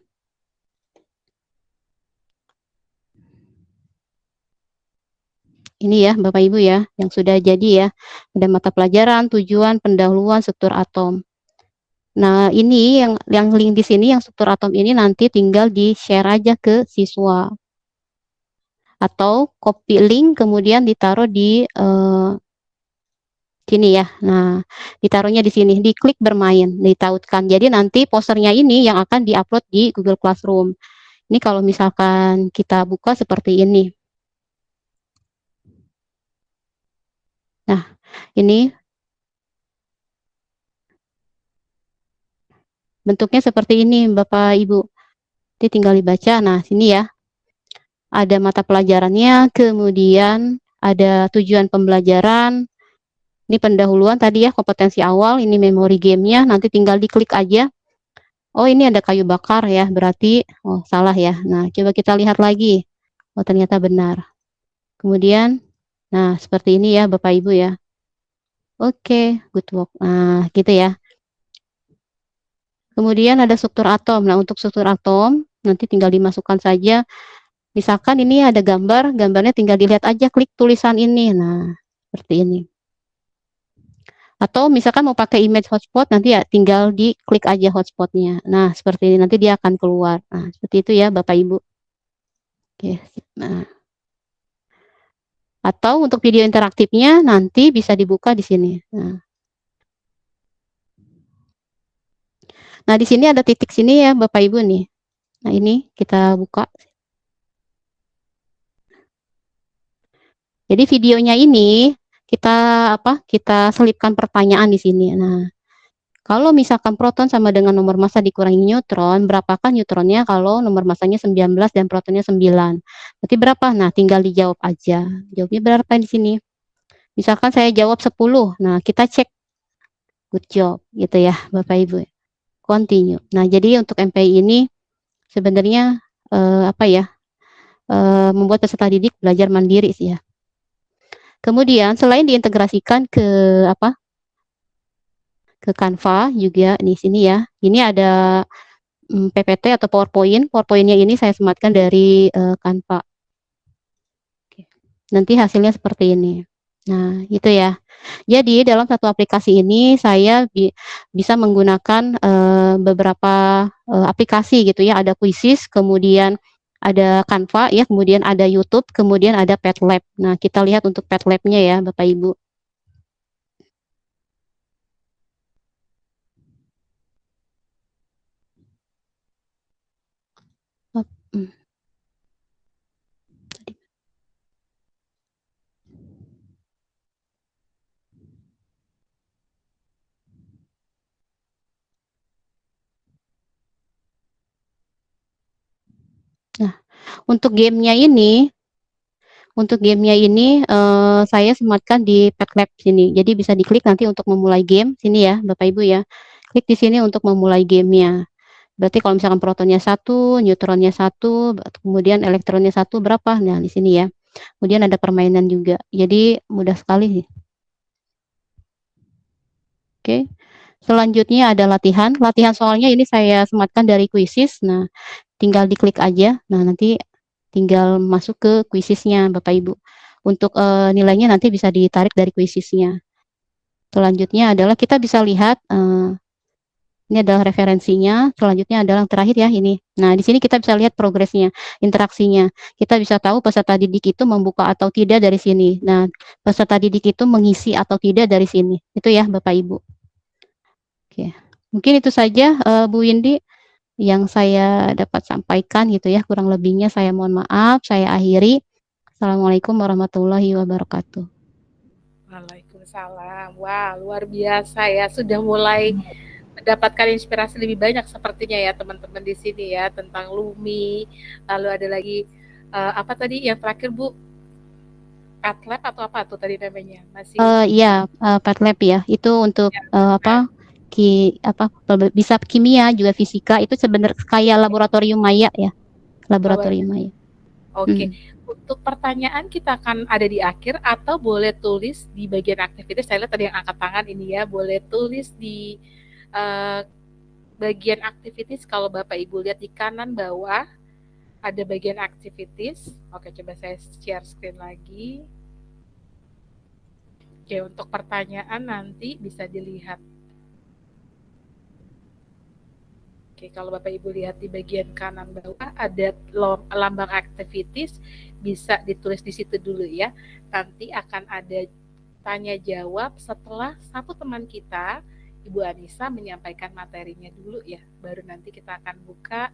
Ini ya Bapak Ibu ya, yang sudah jadi ya. Ada mata pelajaran, tujuan, pendahuluan, struktur atom. Nah, ini yang link di sini yang struktur atom ini nanti tinggal di-share aja ke siswa. Atau copy link kemudian ditaruh di sini ya. Nah, ditaruhnya di sini, diklik bermain, ditautkan. Jadi nanti posternya ini yang akan diupload di Google Classroom. Ini kalau misalkan kita buka seperti ini. Nah, ini bentuknya seperti ini Bapak Ibu. Jadi tinggal dibaca. Nah, sini ya. Ada mata pelajarannya, kemudian ada tujuan pembelajaran. Ini pendahuluan tadi ya, kompetensi awal, ini memori gamenya, nanti tinggal diklik aja. Oh, ini ada kayu bakar ya, berarti, oh salah ya. Nah, coba kita lihat lagi. Oh, ternyata benar. Kemudian, nah seperti ini ya Bapak Ibu ya. Oke, good work. Nah, gitu ya. Kemudian ada struktur atom. Nah, untuk struktur atom, nanti tinggal dimasukkan saja. Misalkan ini ada gambar, gambarnya tinggal dilihat aja, klik tulisan ini. Nah, seperti ini. Atau misalkan mau pakai image hotspot, nanti ya tinggal diklik aja hotspotnya. Nah, seperti ini, nanti dia akan keluar. Nah, seperti itu ya Bapak Ibu. Oke, nah. Atau untuk video interaktifnya, nanti bisa dibuka di sini. Nah, di sini ada titik sini ya Bapak Ibu nih. Nah, ini kita buka. Jadi videonya ini kita selipkan pertanyaan di sini. Nah, kalau misalkan proton sama dengan nomor massa dikurangi neutron, berapakah neutronnya kalau nomor massanya 19 dan protonnya 9? Berarti berapa? Nah, tinggal dijawab aja. Jawabnya berapa di sini? Misalkan saya jawab 10. Nah, kita cek. Good job gitu ya, Bapak Ibu. Continue. Nah, jadi untuk MPI ini sebenarnya membuat peserta didik belajar mandiri sih ya. Kemudian selain diintegrasikan ke Canva juga di sini ya. Ini ada PPT atau PowerPoint. PowerPoint-nya ini saya sematkan dari Canva. Oke. Nanti hasilnya seperti ini. Nah, itu ya. Jadi dalam satu aplikasi ini saya bisa menggunakan beberapa aplikasi gitu ya. Ada Quizzes, kemudian ada Canva ya, kemudian ada YouTube, kemudian ada Padlab. Nah, kita lihat untuk Padlab-nya ya, Bapak Ibu. Nah, untuk gamenya ini saya sematkan di Padlab sini. Jadi bisa diklik nanti untuk memulai game sini ya, Bapak Ibu ya. klik di sini untuk memulai gamenya. Berarti kalau misalkan protonnya 1, neutronnya 1, kemudian elektronnya 1 berapa? Nah, di sini ya. Kemudian ada permainan juga. Jadi mudah sekali. Oke. Selanjutnya ada latihan. Latihan soalnya ini saya sematkan dari Quizzes. Nah, tinggal diklik aja. Nah, nanti tinggal masuk ke Quizzesnya Bapak Ibu. Untuk nilainya nanti bisa ditarik dari Quizzesnya. Selanjutnya adalah kita bisa lihat ini adalah referensinya. Selanjutnya adalah yang terakhir ya ini. Nah, di sini kita bisa lihat progresnya, interaksinya. Kita bisa tahu peserta didik itu membuka atau tidak dari sini. Nah, peserta didik itu mengisi atau tidak dari sini. Itu ya Bapak Ibu. Oke. Mungkin itu saja Bu Windy yang saya dapat sampaikan gitu ya. Kurang lebihnya saya mohon maaf. Saya akhiri. Assalamualaikum warahmatullahi wabarakatuh. Waalaikumsalam. Wah, luar biasa ya. Sudah mulai mendapatkan inspirasi lebih banyak sepertinya ya teman-teman di sini ya tentang Lumi. Lalu ada lagi apa tadi yang terakhir Bu? Patlab atau apa tuh tadi namanya? Masih Iya, Patlab ya. Itu untuk ya, bisa kimia juga fisika itu sebenarnya kayak laboratorium maya ya. Laboratorium maya. Oke. Untuk pertanyaan kita akan ada di akhir atau boleh tulis di bagian aktivitas. Saya lihat tadi yang angkat tangan ini ya, boleh tulis di bagian aktivitas. Kalau Bapak Ibu lihat di kanan bawah ada bagian aktivitas. Oke, coba saya share screen lagi. Oke, untuk pertanyaan nanti bisa dilihat. Oke, kalau Bapak Ibu lihat di bagian kanan bawah ada lambang aktivitas, bisa ditulis di situ dulu ya. Nanti akan ada tanya jawab setelah satu teman kita, Ibu Anissa, menyampaikan materinya dulu ya. Baru nanti kita akan buka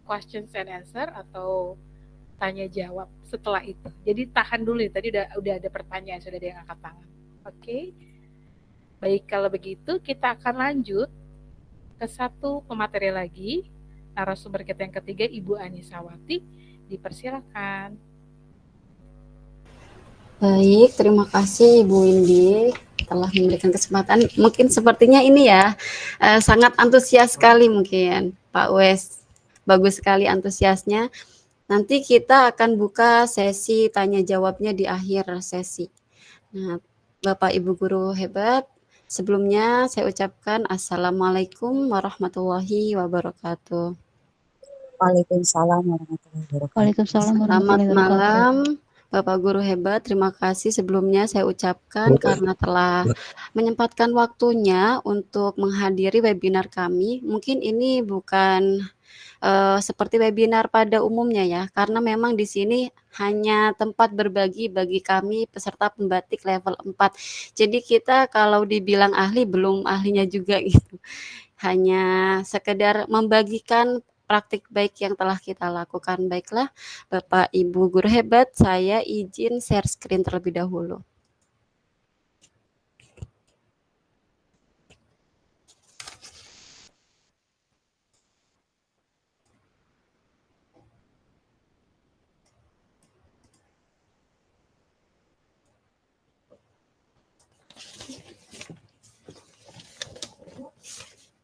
questions and answer atau tanya jawab setelah itu. Jadi tahan dulu, tadi udah ada pertanyaan, sudah ada yang angkat tangan. Oke. Baik, kalau begitu kita akan lanjut ke satu pemateri lagi. Narasumber kita yang ketiga, Ibu Anissawati. Dipersilakan. Baik, terima kasih Ibu Windy telah memberikan kesempatan. Mungkin sepertinya ini ya sangat antusias sekali mungkin Pak Wes. Bagus sekali antusiasnya. Nanti kita akan buka sesi tanya jawabnya di akhir sesi. Nah, Bapak Ibu guru hebat, sebelumnya saya ucapkan Assalamualaikum warahmatullahi wabarakatuh. Waalaikumsalam warahmatullahi wabarakatuh. Waalaikumsalam Selamat warahmatullahi wabarakatuh. malam Bapak guru hebat, terima kasih sebelumnya saya ucapkan karena telah menyempatkan waktunya untuk menghadiri webinar kami. Mungkin ini bukan seperti webinar pada umumnya ya, karena memang di sini hanya tempat berbagi bagi kami peserta pembatik level 4. Jadi kita kalau dibilang ahli belum ahlinya juga gitu. Hanya sekedar membagikan praktik baik yang telah kita lakukan. Baiklah, Bapak Ibu guru hebat, saya izin share screen terlebih dahulu.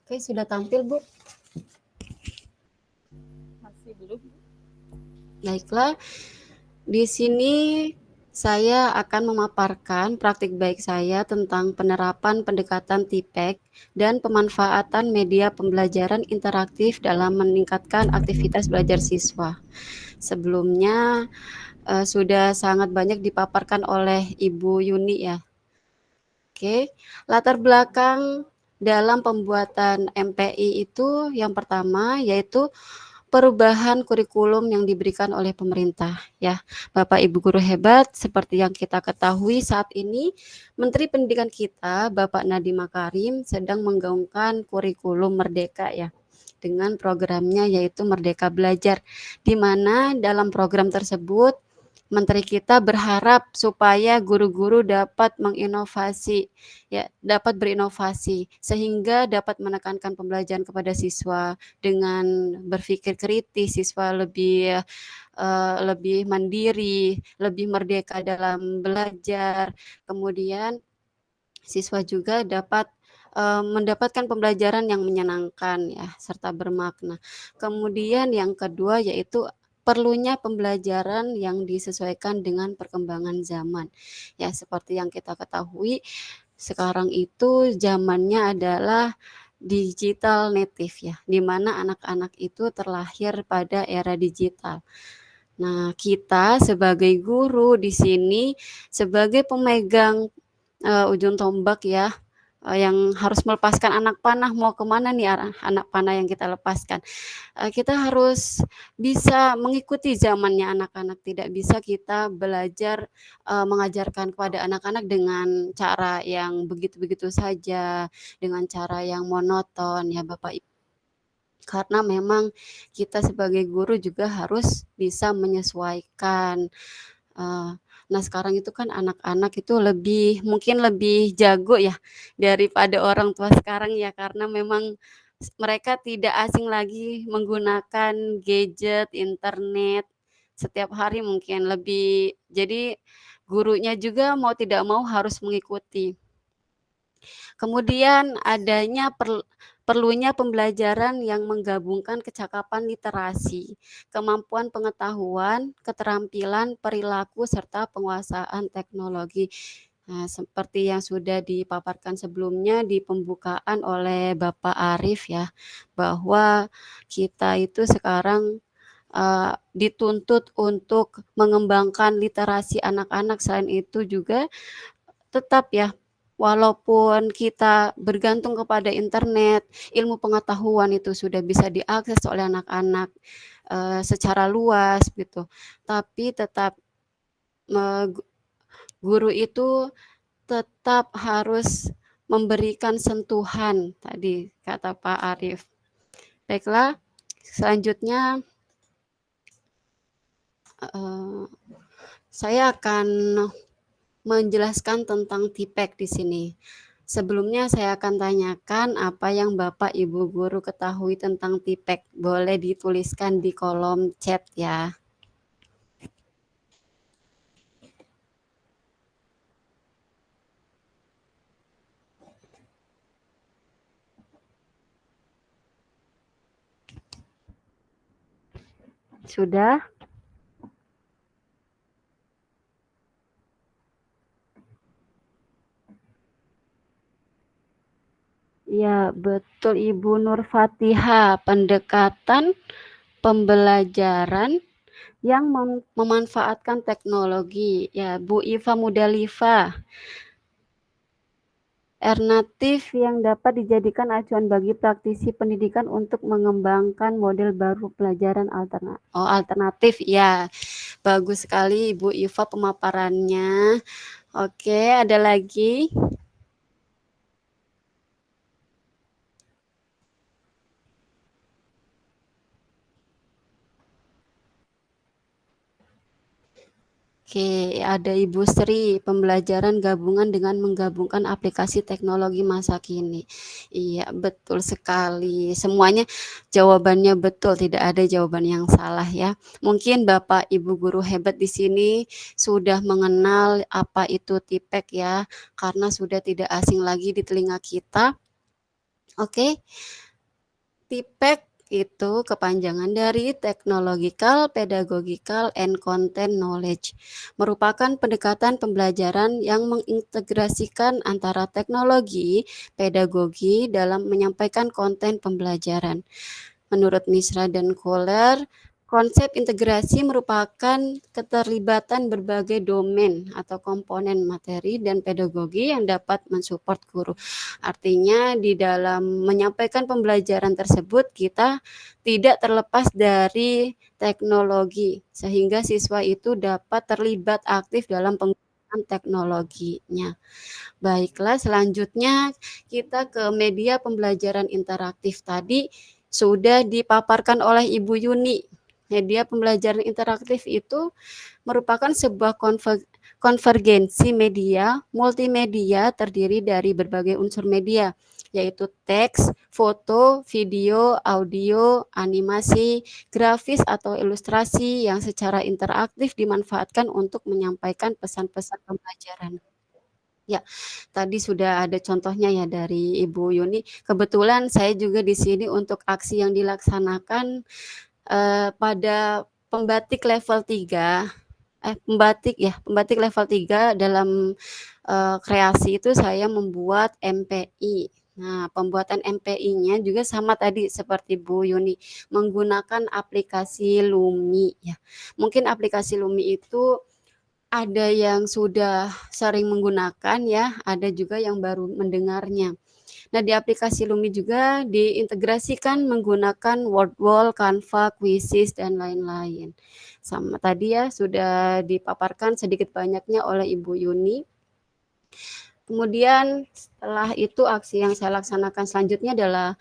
Oke, sudah tampil, Bu? Masih belum? Baiklah, di sini saya akan memaparkan praktik baik saya tentang penerapan pendekatan TIPEC dan pemanfaatan media pembelajaran interaktif dalam meningkatkan aktivitas belajar siswa. Sebelumnya sudah sangat banyak dipaparkan oleh Ibu Yuni ya. Oke, latar belakang dalam pembuatan MPI itu yang pertama yaitu perubahan kurikulum yang diberikan oleh pemerintah ya. Bapak Ibu guru hebat, seperti yang kita ketahui saat ini Menteri Pendidikan kita Bapak Nadiem Makarim sedang menggaungkan kurikulum merdeka ya, dengan programnya yaitu Merdeka Belajar, di mana dalam program tersebut Menteri kita berharap supaya guru-guru dapat menginovasi, ya, dapat berinovasi sehingga dapat menekankan pembelajaran kepada siswa dengan berpikir kritis, siswa lebih mandiri, lebih merdeka dalam belajar. Kemudian siswa juga dapat mendapatkan pembelajaran yang menyenangkan ya, serta bermakna. Kemudian yang kedua yaitu perlunya pembelajaran yang disesuaikan dengan perkembangan zaman. Ya, seperti yang kita ketahui, sekarang itu zamannya adalah digital native ya, di mana anak-anak itu terlahir pada era digital. Nah, kita sebagai guru di sini, sebagai pemegang ujung tombak ya, yang harus melepaskan anak panah, mau kemana nih anak panah yang kita lepaskan. Kita harus bisa mengikuti zamannya anak-anak, tidak bisa kita belajar mengajarkan kepada anak-anak dengan cara yang begitu-begitu saja, dengan cara yang monoton ya Bapak Ibu. Karena memang kita sebagai guru juga harus bisa menyesuaikan. Nah, sekarang itu kan anak-anak itu mungkin lebih jago ya daripada orang tua sekarang ya, karena memang mereka tidak asing lagi menggunakan gadget, internet setiap hari mungkin lebih. Jadi gurunya juga mau tidak mau harus mengikuti. Kemudian perlunya pembelajaran yang menggabungkan kecakapan literasi, kemampuan pengetahuan, keterampilan, perilaku, serta penguasaan teknologi. Nah, seperti yang sudah dipaparkan sebelumnya di pembukaan oleh Bapak Arif ya, bahwa kita itu sekarang dituntut untuk mengembangkan literasi anak-anak. Selain itu juga tetap ya, walaupun kita bergantung kepada internet, ilmu pengetahuan itu sudah bisa diakses oleh anak-anak secara luas gitu. Tapi tetap guru itu tetap harus memberikan sentuhan tadi kata Pak Arif. Baiklah, selanjutnya saya akan menjelaskan tentang TPEK di sini. Sebelumnya saya akan tanyakan apa yang Bapak Ibu guru ketahui tentang TPEK. Boleh dituliskan di kolom chat ya. Sudah? Ya, betul Ibu Nur Fatihah. Pendekatan pembelajaran yang memanfaatkan teknologi. Ya, Bu Iva Mudalifa. Alternatif yang dapat dijadikan acuan bagi praktisi pendidikan untuk mengembangkan model baru pelajaran alternatif. Ya, bagus sekali Ibu Iva pemaparannya. Oke, ada lagi? Oke, ada Ibu Sri, pembelajaran gabungan dengan menggabungkan aplikasi teknologi masa kini. Iya, betul sekali. Semuanya jawabannya betul, tidak ada jawaban yang salah ya. Mungkin Bapak Ibu guru hebat di sini sudah mengenal apa itu TPEK ya, karena sudah tidak asing lagi di telinga kita. Oke. TPEK itu kepanjangan dari Technological, Pedagogical, and Content Knowledge, merupakan pendekatan pembelajaran yang mengintegrasikan antara teknologi, pedagogi dalam menyampaikan konten pembelajaran. Menurut Misra dan Kohler, konsep integrasi merupakan keterlibatan berbagai domain atau komponen materi dan pedagogi yang dapat mensupport guru. Artinya di dalam menyampaikan pembelajaran tersebut kita tidak terlepas dari teknologi sehingga siswa itu dapat terlibat aktif dalam penggunaan teknologinya. Baiklah, selanjutnya kita ke media pembelajaran interaktif tadi sudah dipaparkan oleh Ibu Yuni. Media pembelajaran interaktif itu merupakan sebuah konvergensi media multimedia terdiri dari berbagai unsur media, yaitu teks, foto, video, audio, animasi, grafis atau ilustrasi yang secara interaktif dimanfaatkan untuk menyampaikan pesan-pesan pembelajaran. Ya, tadi sudah ada contohnya ya dari Ibu Yuni. Kebetulan saya juga di sini untuk aksi yang dilaksanakan pada pembatik level 3, pembatik level 3 dalam kreasi itu saya membuat MPI. Nah, pembuatan MPI-nya juga sama tadi seperti Bu Yuni, menggunakan aplikasi Lumi ya. Mungkin aplikasi Lumi itu ada yang sudah sering menggunakan ya, ada juga yang baru mendengarnya. Nah, di aplikasi Lumi juga diintegrasikan menggunakan Wordwall, Canva, Quizzes, dan lain-lain. Sama tadi ya sudah dipaparkan sedikit banyaknya oleh Ibu Yuni. Kemudian setelah itu aksi yang saya laksanakan selanjutnya adalah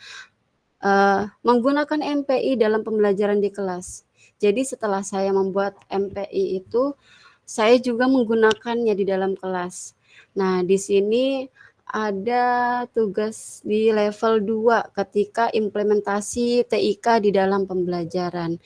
menggunakan MPI dalam pembelajaran di kelas. Jadi setelah saya membuat MPI itu, saya juga menggunakannya di dalam kelas. Nah, di sini ada tugas di level 2 ketika implementasi TIK di dalam pembelajaran.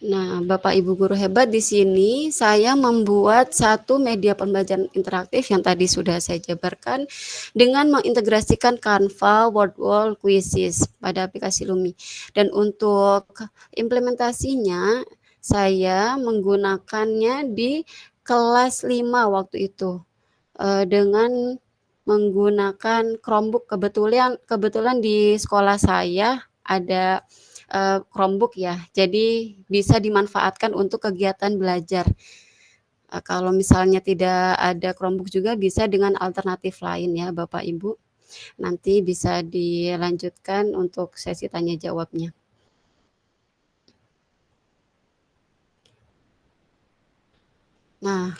Nah, Bapak Ibu guru hebat, di sini saya membuat satu media pembelajaran interaktif yang tadi sudah saya jabarkan dengan mengintegrasikan Canva, Wordwall, Quizzes pada aplikasi Lumi. Dan untuk implementasinya saya menggunakannya di kelas 5 waktu itu dengan menggunakan Chromebook. Kebetulan di sekolah saya ada Chromebook ya, jadi bisa dimanfaatkan untuk kegiatan belajar. Kalau misalnya tidak ada Chromebook juga bisa dengan alternatif lain ya Bapak Ibu. Nanti bisa dilanjutkan untuk sesi tanya jawabnya. Nah,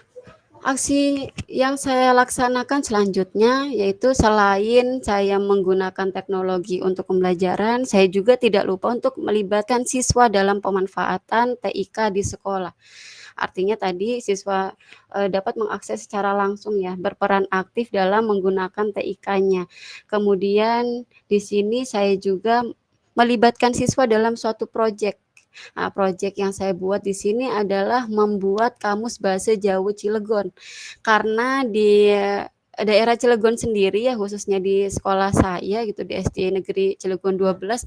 aksi yang saya laksanakan selanjutnya yaitu selain saya menggunakan teknologi untuk pembelajaran, saya juga tidak lupa untuk melibatkan siswa dalam pemanfaatan TIK di sekolah. Artinya tadi siswa dapat mengakses secara langsung ya, berperan aktif dalam menggunakan TIK-nya. Kemudian di sini saya juga melibatkan siswa dalam suatu proyek. Nah, proyek yang saya buat di sini adalah membuat kamus bahasa Jawa Cilegon. Karena di daerah Cilegon sendiri ya, khususnya di sekolah saya gitu, di SD Negeri Cilegon 12,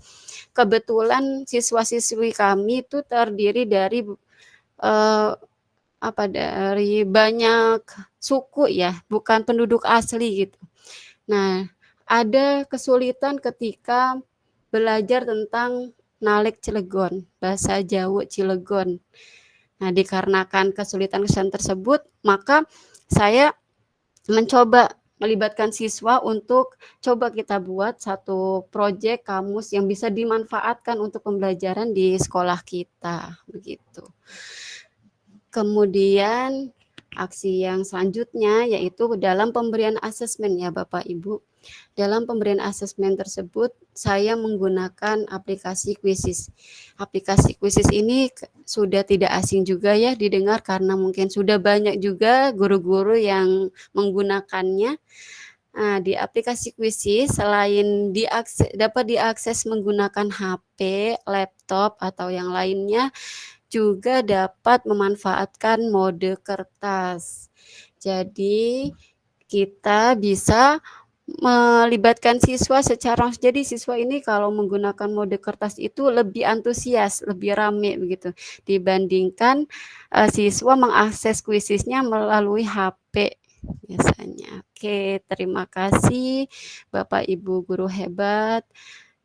kebetulan siswa-siswi kami itu terdiri dari dari banyak suku ya, bukan penduduk asli gitu. Nah, ada kesulitan ketika belajar tentang Nalek Cilegon, bahasa Jawa Cilegon. Nah, dikarenakan kesulitan-kesulitan tersebut, maka saya mencoba melibatkan siswa untuk coba kita buat satu proyek kamus yang bisa dimanfaatkan untuk pembelajaran di sekolah kita, begitu. Kemudian aksi yang selanjutnya yaitu dalam pemberian asesmen ya Bapak Ibu. Dalam pemberian asesmen tersebut, saya menggunakan aplikasi Quizzes. Aplikasi Quizzes ini sudah tidak asing juga ya didengar karena mungkin sudah banyak juga guru-guru yang menggunakannya. Nah, di aplikasi Quizzes selain dapat diakses menggunakan HP, laptop, atau yang lainnya, juga dapat memanfaatkan mode kertas. Jadi, kita bisa melibatkan siswa secara jadi siswa ini kalau menggunakan mode kertas itu lebih antusias, lebih rame begitu dibandingkan siswa mengakses kuisisnya melalui HP biasanya. Oke, terima kasih Bapak Ibu guru hebat.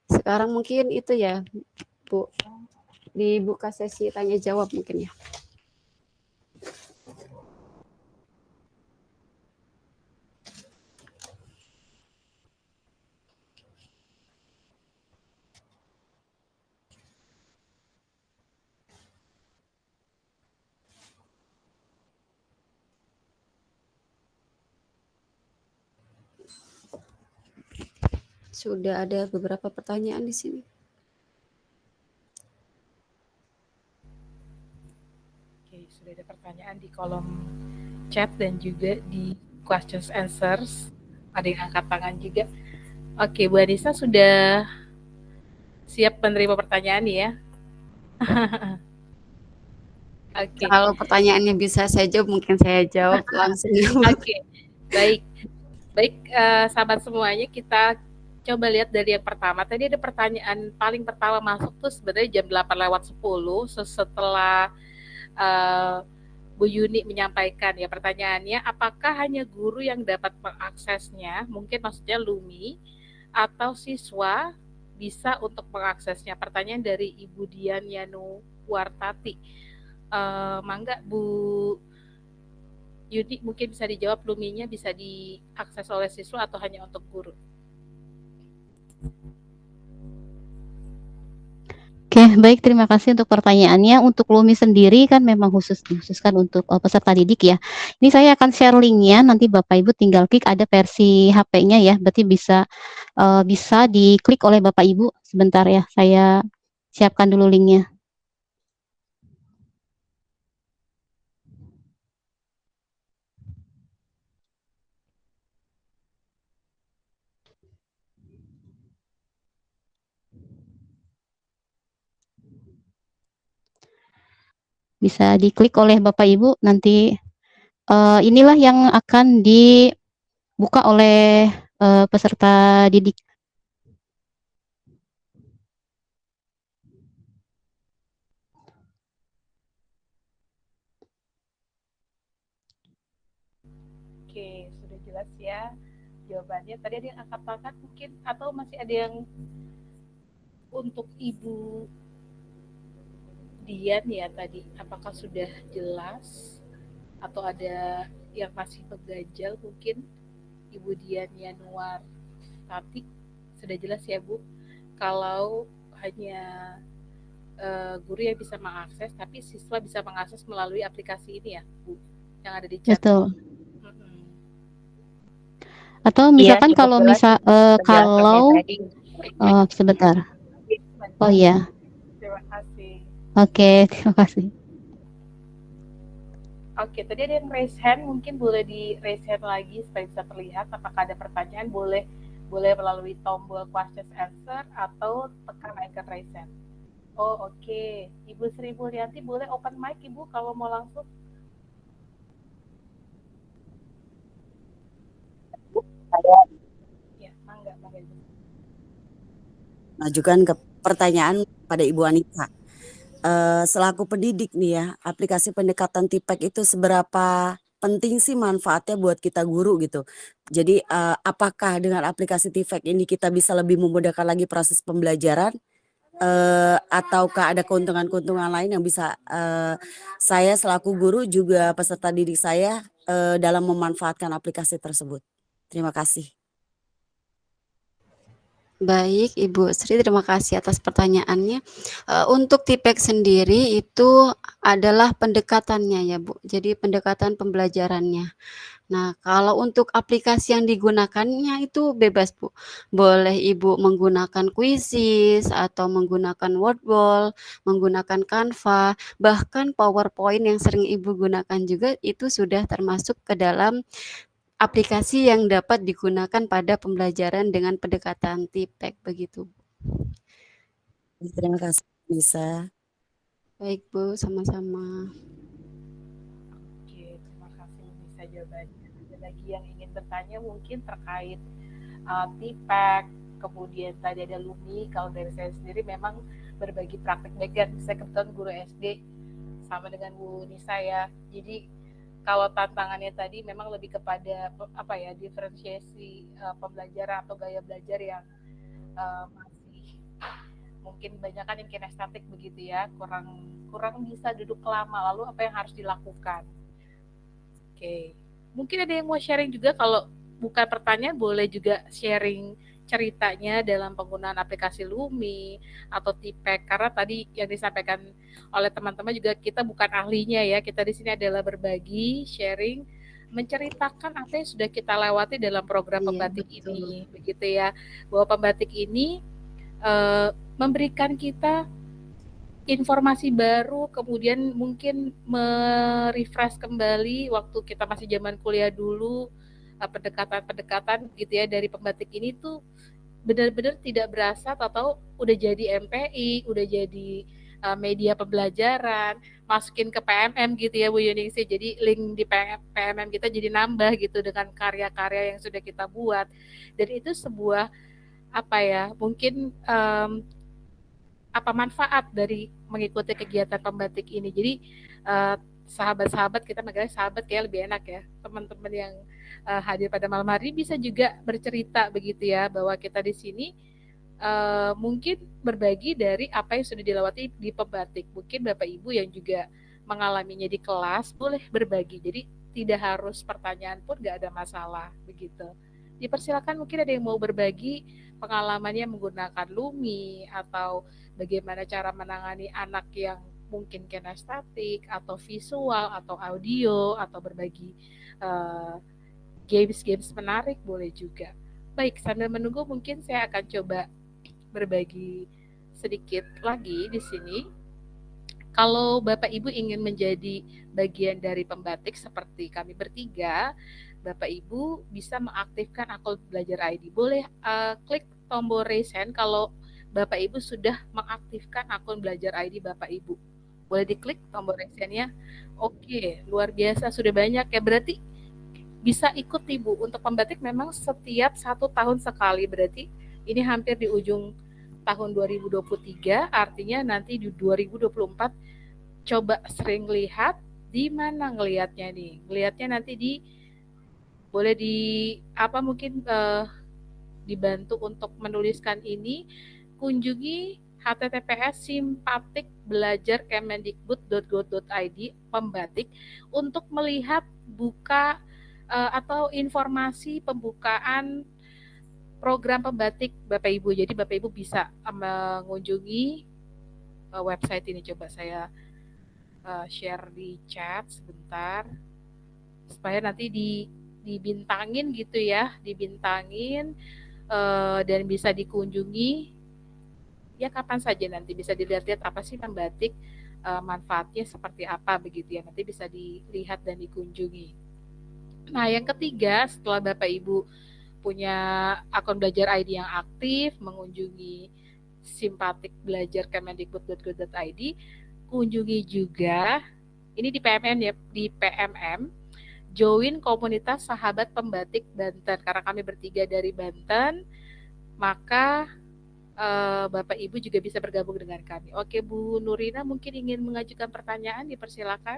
Sekarang mungkin itu ya Bu, dibuka sesi tanya jawab mungkin ya. Sudah ada beberapa pertanyaan di sini. Oke, sudah ada pertanyaan di kolom chat dan juga di questions answers. Ada yang angkat tangan juga. Oke, Bu Anissa sudah Siap menerima pertanyaan ya? Oke. Kalau pertanyaannya bisa saya jawab, mungkin saya jawab langsung. Oke, baik. Baik, sahabat semuanya, kita coba lihat dari yang pertama. Tadi ada pertanyaan paling pertama masuk tuh sebenarnya jam 8:10 setelah Bu Yuni menyampaikan ya pertanyaannya, apakah hanya guru yang dapat mengaksesnya, mungkin maksudnya Lumi, atau siswa bisa untuk mengaksesnya? Pertanyaan dari Ibu Dian Yanu Wartati. Mangga Bu Yuni mungkin bisa dijawab, Luminya bisa diakses oleh siswa atau hanya untuk guru? Oke, baik, terima kasih untuk pertanyaannya. Untuk Lumi sendiri kan memang dikhususkan untuk peserta didik ya. Ini saya akan share linknya, nanti Bapak Ibu tinggal klik, ada versi HP-nya ya, berarti bisa diklik oleh Bapak Ibu. Sebentar ya, saya siapkan dulu linknya. Bisa diklik oleh Bapak Ibu, nanti inilah yang akan dibuka oleh peserta didik. Oke, sudah jelas ya jawabannya. Tadi ada yang angkat tangan mungkin, atau masih ada yang untuk Ibu Dian ya tadi, apakah sudah jelas atau ada yang masih mengganjal mungkin? Ibu Dian Yanuar Tati, sudah jelas ya Bu, kalau hanya guru yang bisa mengakses, tapi siswa bisa mengakses melalui aplikasi ini ya Bu, yang ada di chat. Betul. Atau misalkan kalau sebentar. Oh iya. Terima kasih. Oke, terima kasih. Oke, tadi ada yang raise hand, mungkin boleh di raise hand lagi supaya bisa terlihat apakah ada pertanyaan. Boleh melalui tombol questions answer atau tekan icon raise hand. Oh oke, Ibu Sri Mulyanti boleh open mic Ibu kalau mau langsung. Ya, mangga Ibu. Majukan ke pertanyaan pada Ibu Anita. Selaku pendidik nih ya, aplikasi pendekatan TIPEK itu seberapa penting sih manfaatnya buat kita guru gitu. Jadi apakah dengan aplikasi TIPEK ini kita bisa lebih memudahkan lagi proses pembelajaran, ataukah ada keuntungan-keuntungan lain yang bisa saya selaku guru juga peserta didik saya dalam memanfaatkan aplikasi tersebut. Terima kasih. Baik, Ibu Sri, terima kasih atas pertanyaannya. Untuk TIPEK sendiri itu adalah pendekatannya ya Bu, jadi pendekatan pembelajarannya. Nah, kalau untuk aplikasi yang digunakannya itu bebas Bu, boleh Ibu menggunakan Quizzes atau menggunakan Wordwall, menggunakan Canva, bahkan PowerPoint yang sering Ibu gunakan juga itu sudah termasuk ke dalam aplikasi yang dapat digunakan pada pembelajaran dengan pendekatan TIPEK begitu. Terima kasih bisa. Baik Bu, sama-sama. Oke, terima kasih bisa jawabannya. Ada lagi yang ingin bertanya mungkin terkait TIPEK, kemudian tadi ada Lumi. Kalau dari saya sendiri memang berbagi praktek bagian. Saya kebetulan guru SD sama dengan Bu Nisa ya. Jadi kalau tantangannya tadi memang lebih kepada diferensiasi pembelajaran atau gaya belajar yang masih mungkin banyak kan yang kinestetik begitu ya, kurang bisa duduk lama, lalu apa yang harus dilakukan. Oke, mungkin ada yang mau sharing juga, kalau bukan pertanyaan boleh juga sharing ceritanya dalam penggunaan aplikasi Lumi atau TIPEK, karena tadi yang disampaikan oleh teman-teman juga kita bukan ahlinya ya, kita di sini adalah berbagi, sharing, menceritakan apa yang sudah kita lewati dalam program pembatik ini, begitu ya, bahwa pembatik ini memberikan kita informasi baru, kemudian mungkin merefresh kembali waktu kita masih zaman kuliah dulu, pendekatan-pendekatan gitu ya dari pembatik ini tuh benar-benar tidak berasa atau udah jadi MPI, udah jadi media pembelajaran, masukin ke PMM gitu ya Bu Yuningsi. Jadi link di PMM kita jadi nambah gitu dengan karya-karya yang sudah kita buat. Dan itu sebuah apa ya, mungkin apa manfaat dari mengikuti kegiatan pembatik ini. Jadi sahabat-sahabat kita, makanya sahabat kayak lebih enak ya, teman-teman yang hadir pada malam hari bisa juga bercerita begitu ya, bahwa kita di sini mungkin berbagi dari apa yang sudah dilewati di pembatik. Mungkin Bapak Ibu yang juga mengalaminya di kelas boleh berbagi. Jadi tidak harus pertanyaan pun nggak ada masalah begitu. Dipersilakan, mungkin ada yang mau berbagi pengalamannya menggunakan Lumi atau bagaimana cara menangani anak yang mungkin kinestetik atau visual atau audio atau berbagi games-games menarik boleh juga. Baik, sambil menunggu mungkin saya akan coba berbagi sedikit lagi di sini. Kalau Bapak Ibu ingin menjadi bagian dari pembatik seperti kami bertiga, Bapak Ibu bisa mengaktifkan akun Belajar ID. Boleh klik tombol raise hand kalau Bapak Ibu sudah mengaktifkan akun Belajar ID Bapak Ibu. Boleh diklik tombol raise hand-nya. Oke, luar biasa, sudah banyak ya. Berarti bisa ikut Ibu. Untuk pembatik memang setiap 1 tahun sekali, berarti ini hampir di ujung tahun 2023, artinya nanti di 2024 coba sering lihat. Di mana ngelihatnya nih? Ngelihatnya nanti di boleh di apa mungkin dibantu untuk menuliskan ini, kunjungi https://simpatikbelajarkemendikbud.go.id pembatik untuk melihat buka atau informasi pembukaan program pembatik Bapak Ibu. Jadi Bapak Ibu bisa mengunjungi website ini. Coba saya share di chat sebentar supaya nanti dibintangin gitu ya, dibintangin dan bisa dikunjungi ya kapan saja, nanti bisa dilihat-lihat apa sih pembatik, manfaatnya seperti apa begitu ya, nanti bisa dilihat dan dikunjungi. Nah, yang ketiga, setelah Bapak Ibu punya akun Belajar ID yang aktif, mengunjungi simpatikbelajarkemendikbud.go.id, kunjungi juga, ini di PMM ya, di PMM, join komunitas sahabat pembatik Banten. Karena kami bertiga dari Banten, maka Bapak Ibu juga bisa bergabung dengan kami. Oke, Bu Nurina mungkin ingin mengajukan pertanyaan, dipersilakan.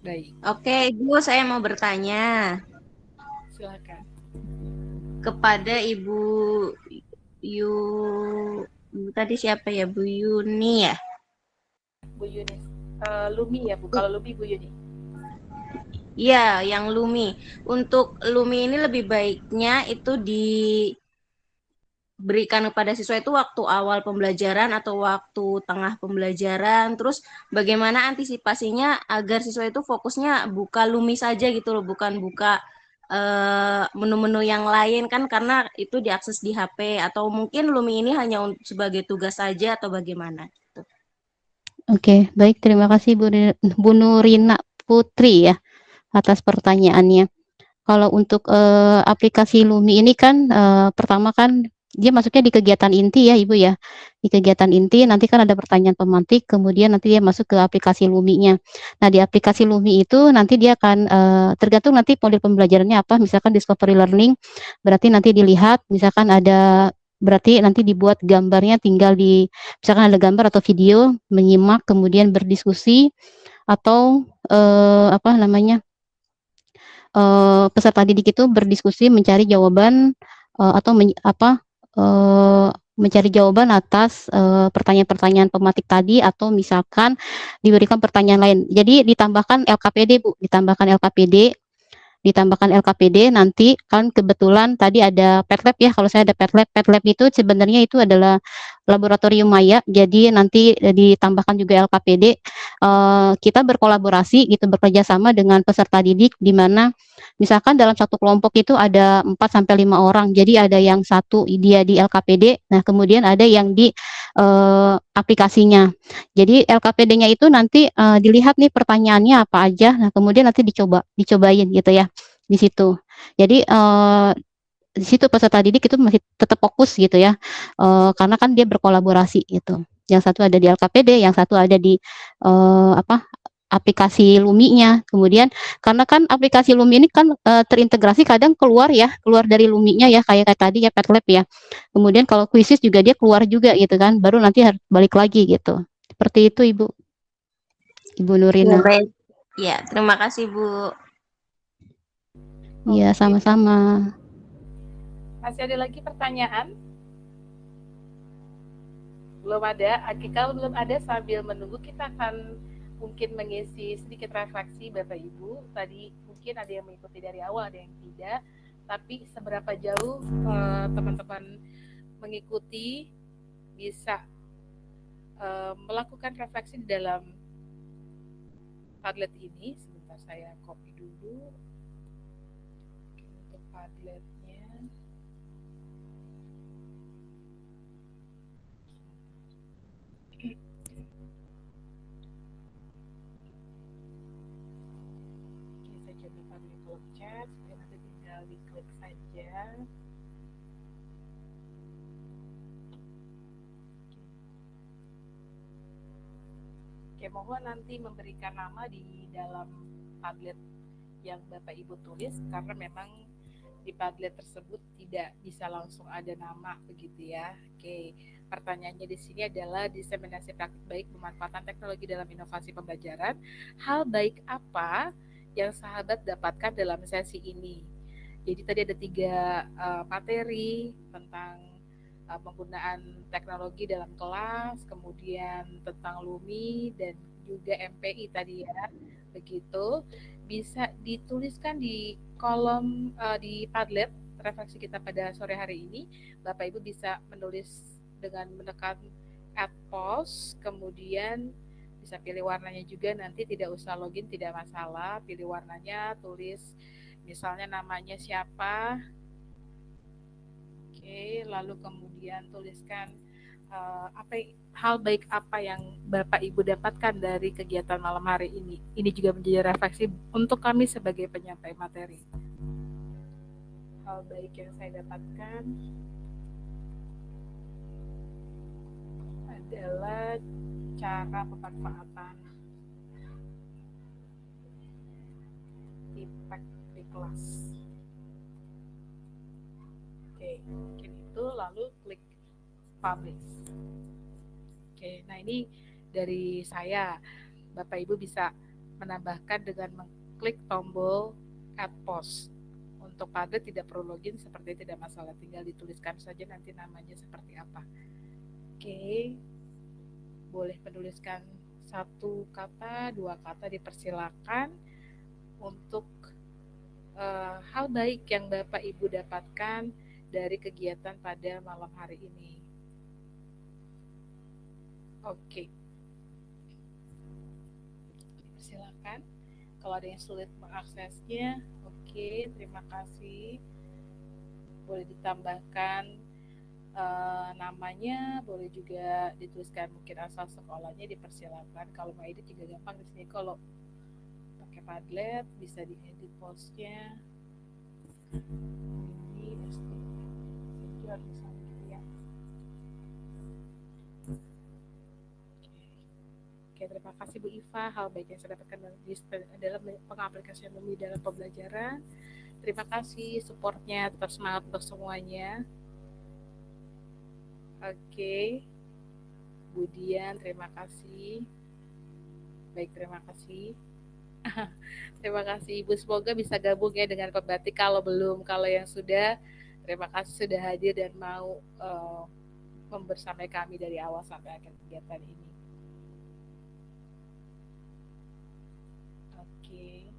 Baik. Oke, Ibu, saya mau bertanya. Silakan. Kepada Ibu tadi siapa ya, Bu Yuni ya? Bu Yuni. Lumi ya, Bu. Kalau Lumi, Bu Yuni. Iya, yang Lumi. Untuk Lumi ini lebih baiknya itu diberikan kepada siswa itu waktu awal pembelajaran atau waktu tengah pembelajaran. Terus bagaimana antisipasinya agar siswa itu fokusnya buka Lumi saja gitu loh, bukan buka menu-menu yang lain kan, karena itu diakses di HP, atau mungkin Lumi ini hanya sebagai tugas saja atau bagaimana gitu. Oke, baik, terima kasih Bu Nurina Putri ya atas pertanyaannya. Kalau untuk aplikasi Lumi ini kan pertama kan dia masuknya di kegiatan inti ya Ibu ya. Di kegiatan inti nanti kan ada pertanyaan pemantik, kemudian nanti dia masuk ke aplikasi Lumi-nya. Nah, di aplikasi Lumi itu nanti dia akan tergantung nanti model pembelajarannya apa. Misalkan discovery learning, berarti nanti dilihat misalkan ada, berarti nanti dibuat gambarnya, tinggal misalkan ada gambar atau video, menyimak kemudian berdiskusi, atau apa namanya, peserta didik itu berdiskusi mencari jawaban atau mencari jawaban atas pertanyaan-pertanyaan pematik tadi, atau misalkan diberikan pertanyaan lain. Jadi ditambahkan LKPD, Bu, ditambahkan LKPD nanti kan kebetulan tadi ada Padlab ya. Kalau saya ada Padlab itu sebenarnya itu adalah laboratorium maya, jadi nanti ditambahkan juga LKPD. Kita berkolaborasi gitu, bekerja sama dengan peserta didik, di mana misalkan dalam satu kelompok itu ada 4 sampai 5 orang. Jadi ada yang satu dia di LKPD, nah kemudian ada yang di aplikasinya. Jadi LKPD-nya itu nanti dilihat nih pertanyaannya apa aja, nah kemudian nanti dicobain gitu ya di situ. Jadi di situ peserta didik itu masih tetap fokus gitu ya, karena kan dia berkolaborasi gitu. Yang satu ada di LKPD, yang satu ada di apa, aplikasi Lumi-nya. Kemudian karena kan aplikasi Lumi ini kan terintegrasi kadang keluar ya, keluar dari Lumi-nya ya, kayak tadi ya Padlet ya. Kemudian kalau kuisis juga dia keluar juga gitu kan, baru nanti harus balik lagi gitu. Seperti itu Ibu Ya, Nurina. baik. Ya, terima kasih Bu. Iya, Oke, sama-sama. masih ada lagi pertanyaan? Belum ada. Kalau belum ada, sambil menunggu kita akan mungkin mengisi sedikit refleksi Bapak Ibu. Tadi mungkin ada yang mengikuti dari awal, ada yang tidak. Tapi seberapa jauh teman-teman mengikuti, bisa melakukan refleksi di dalam Padlet ini. Sebentar saya copy dulu untuk Padletnya. Oke, saya coba taruh di kolom chat supaya nanti tinggal diklik saja. Oke, mohon nanti memberikan nama di dalam Padlet yang Bapak Ibu tulis, karena memang di Padlet tersebut tidak bisa langsung ada nama begitu ya. Oke, pertanyaannya di sini adalah diseminasi praktik baik pemanfaatan teknologi dalam inovasi pembelajaran. Hal baik apa yang sahabat dapatkan dalam sesi ini? Jadi tadi ada 3 materi tentang penggunaan teknologi dalam kelas, kemudian tentang Lumi dan juga MPI tadi ya. Begitu, bisa dituliskan di kolom di Padlet refleksi kita pada sore hari ini. Bapak Ibu bisa menulis dengan menekan add post, kemudian bisa pilih warnanya juga, nanti tidak usah login, tidak masalah, pilih warnanya, tulis misalnya namanya siapa. Oke, lalu kemudian tuliskan hal baik apa yang Bapak Ibu dapatkan dari kegiatan malam hari ini. Ini juga menjadi refleksi untuk kami sebagai penyampai materi. Hal baik yang saya dapatkan adalah cara pemanfaatan impact di kelas. Oke, mungkin itu, lalu klik publish. Oke, nah ini dari saya. Bapak Ibu bisa menambahkan dengan mengklik tombol add post. Untuk Padlet tidak perlu login, seperti tidak masalah, tinggal dituliskan saja nanti namanya seperti apa. Oke, boleh menuliskan 1 kata, 2 kata, dipersilakan untuk hal baik yang Bapak Ibu dapatkan dari kegiatan pada malam hari ini. Oke, silakan. Kalau ada yang sulit mengaksesnya, oke, terima kasih. Boleh ditambahkan namanya, boleh juga dituliskan mungkin asal sekolahnya, dipersilakan. Kalau mau edit juga gampang di sini. Kalau pakai Padlet bisa diedit postnya. Ini SD senior misalnya gitu ya. Oke, terima kasih Bu Iva. Hal baik yang saya dapatkan dalam pengaplikasian Lumi dalam pembelajaran. Terima kasih supportnya, tetap semangat untuk semuanya. Oke, Budian, terima kasih. Baik, terima kasih. Terima kasih Ibu, semoga bisa gabung ya dengan pembatik. Kalau belum, kalau yang sudah, terima kasih sudah hadir dan mau membersamai kami dari awal sampai akhir kegiatan ini. Oke,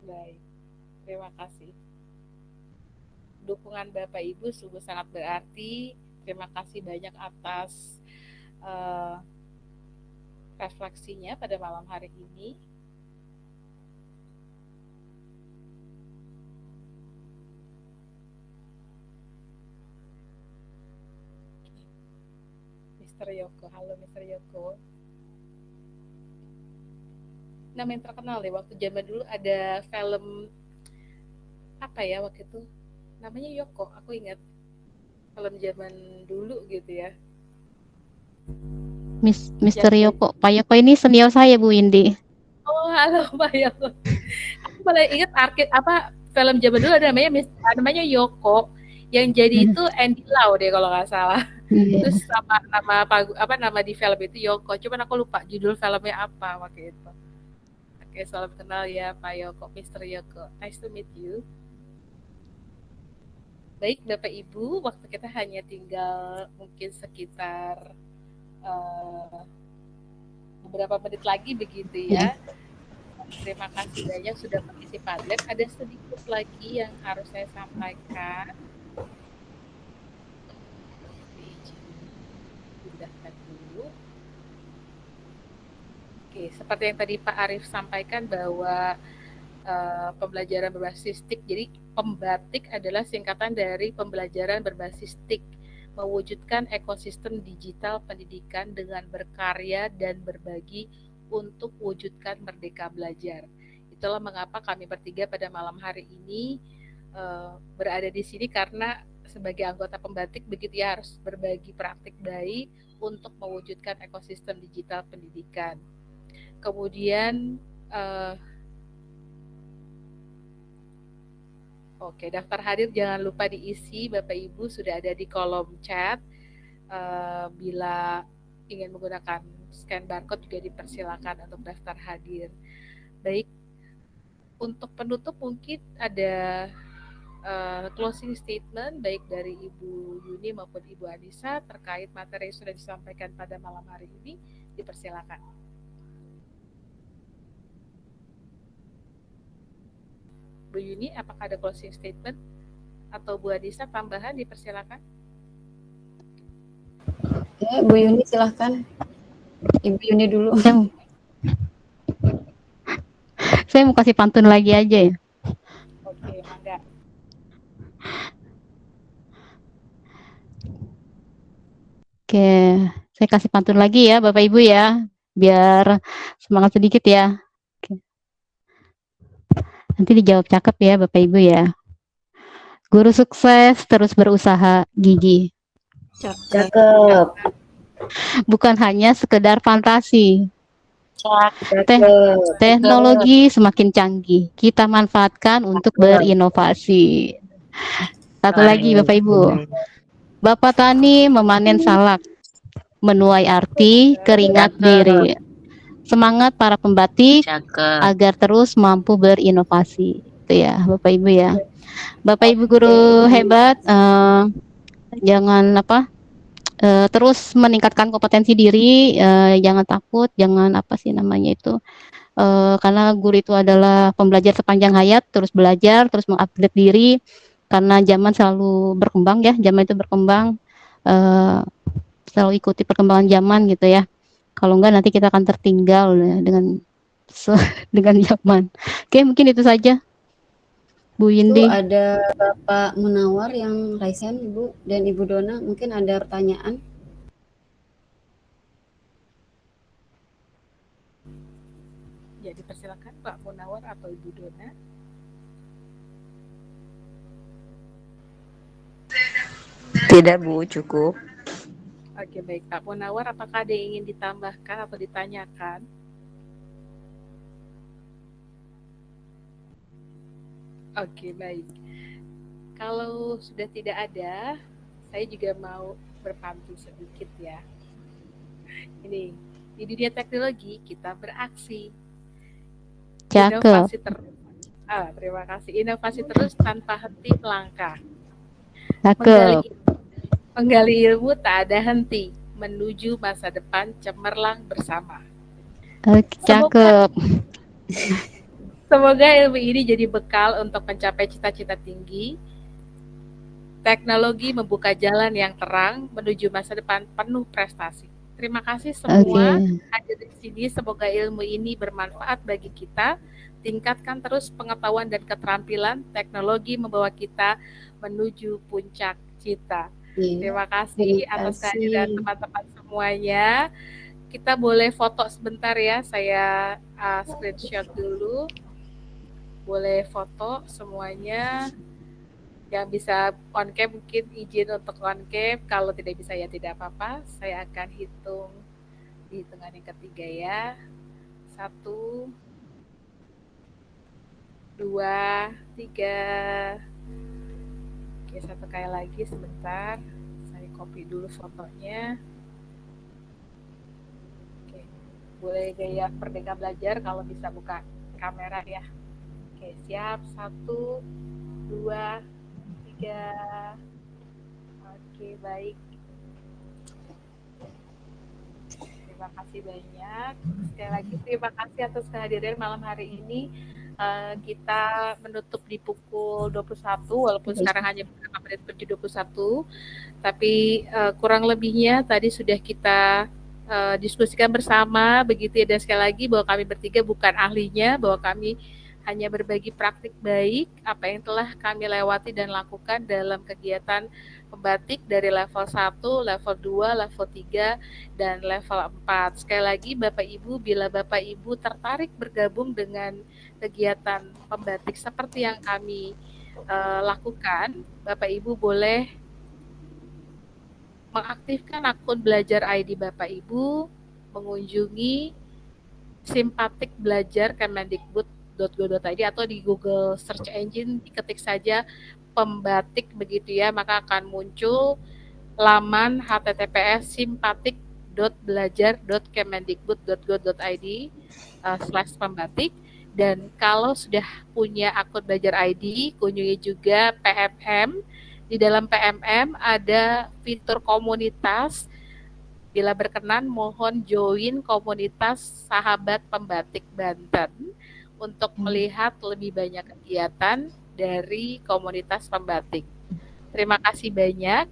baik, terima kasih. dukungan Bapak Ibu sungguh sangat berarti. Terima kasih banyak atas refleksinya pada malam hari ini. Mr. Yoko, halo Mr. Yoko. Nama yang terkenal deh, waktu zaman dulu ada film apa ya waktu itu, namanya Yoko, aku ingat film zaman dulu gitu ya. Mr. Yoko, Pak Yoko ini senior saya Bu Indi. Oh halo Pak Yoko. Aku malah ingat film zaman dulu ada namanya Yoko, yang jadi itu Andy Lau deh kalau nggak salah. Terus nama di film itu Yoko, cuman aku lupa judul filmnya apa waktu itu. Oke, salam kenal ya Pak Yoko, Mr. Yoko. Nice to meet you. Baik Bapak Ibu, waktu kita hanya tinggal mungkin sekitar beberapa menit lagi begitu ya. Terima kasih banyak sudah mengisi Padlet. Ada sedikit lagi yang harus saya sampaikan. Pindahkan dulu. Oke, seperti yang tadi Pak Arief sampaikan bahwa pembelajaran berbasis TIK, jadi pembatik adalah singkatan dari pembelajaran berbasis TIK, mewujudkan ekosistem digital pendidikan dengan berkarya dan berbagi untuk wujudkan merdeka belajar. Itulah mengapa kami bertiga pada malam hari ini berada di sini, karena sebagai anggota pembatik begitu ya, harus berbagi praktik baik untuk mewujudkan ekosistem digital pendidikan. Kemudian oke, daftar hadir jangan lupa diisi, Bapak Ibu sudah ada di kolom chat. Bila ingin menggunakan scan barcode juga dipersilakan untuk daftar hadir. Baik, untuk penutup mungkin ada closing statement baik dari Ibu Yuni maupun Ibu Anissa terkait materi yang sudah disampaikan pada malam hari ini, dipersilakan. Bu Yuni, apakah ada closing statement atau Bu Anissa tambahan, dipersilakan. Ya, Bu Yuni silahkan. Ibu Yuni dulu. Saya mau kasih pantun lagi aja ya. Oke, mangga. Oke, saya kasih pantun lagi ya Bapak Ibu ya, biar semangat sedikit ya. Oke. Nanti dijawab cakep ya Bapak Ibu ya. Guru sukses terus berusaha gigi. Cakep. Bukan hanya sekedar fantasi. Cakep. Teknologi semakin canggih, kita manfaatkan untuk berinovasi. Satu lagi Bapak Ibu. Bapak tani memanen salak, menuai arti keringat diri. Semangat para pembatik agar terus mampu berinovasi. Itu ya Bapak Ibu ya. Bapak Ibu guru hebat, jangan terus meningkatkan kompetensi diri, jangan takut, jangan karena guru itu adalah pembelajar sepanjang hayat, terus belajar, terus mengupgrade diri, karena zaman selalu berkembang ya, zaman itu berkembang, selalu ikuti perkembangan zaman gitu ya. Kalau enggak nanti kita akan tertinggal ya, dengan zaman. Oke, mungkin itu saja Bu Yindi. Itu ada Bapak Munawar yang raisen, Ibu, dan Ibu Dona, mungkin ada pertanyaan. Ya, dipersilakan Pak Munawar atau Ibu Dona. Tidak Bu, cukup. Oke, baik Pak Munawar, apakah ada yang ingin ditambahkan atau ditanyakan? Oke, baik. Kalau sudah tidak ada, saya juga mau berpantun sedikit ya. Ini, di dunia teknologi kita beraksi. Cakep. Inovasi terus. Terima kasih. Inovasi terus tanpa henti melangkah. Cakep. Menggali ilmu tak ada henti, menuju masa depan cemerlang bersama. Cakep. Semoga ilmu ini jadi bekal untuk mencapai cita-cita tinggi Teknologi membuka jalan yang terang menuju masa depan penuh prestasi. Terima kasih semua hadir di sini. Semoga ilmu ini bermanfaat bagi kita. Tingkatkan terus pengetahuan dan keterampilan. Teknologi membawa kita menuju puncak cita. Terima kasih atas kehadiran teman-teman semuanya. Kita boleh foto sebentar ya. Saya screenshot dulu. Boleh foto semuanya. Yang bisa on cam mungkin izin untuk on cam, kalau tidak bisa ya tidak apa-apa. Saya akan hitung di hitungan yang ketiga ya. 1, 2, 3. Oke, satu kali lagi sebentar. Saya copy dulu fotonya. Oke, boleh gaya Merdeka Belajar kalau bisa buka kamera ya. Oke, siap. 1, 2, 3. Oke, baik. Terima kasih banyak. Sekali lagi terima kasih atas kehadiran malam hari ini. Kita menutup di pukul 21, walaupun sekarang hanya beberapa menit menuju 21. Tapi kurang lebihnya tadi sudah kita diskusikan bersama begitu ya. Dan sekali lagi bahwa kami bertiga bukan ahlinya, bahwa kami hanya berbagi praktik baik apa yang telah kami lewati dan lakukan dalam kegiatan pembatik dari level 1, level 2, level 3, dan level 4. Sekali lagi Bapak Ibu, bila Bapak Ibu tertarik bergabung dengan kegiatan pembatik seperti yang kami lakukan, Bapak Ibu boleh mengaktifkan akun Belajar ID Bapak Ibu, mengunjungi Simpatik Belajar Kemendikbud.go.id atau di Google Search Engine diketik saja pembatik begitu ya, maka akan muncul laman https simpatik.belajar.kemendikbud.go.id/pembatik. Dan kalau sudah punya akun Belajar ID, kunjungi juga PMM. Di dalam PMM ada fitur komunitas. Bila berkenan mohon join komunitas Sahabat Pembatik Banten untuk melihat lebih banyak kegiatan dari komunitas pembatik. Terima kasih banyak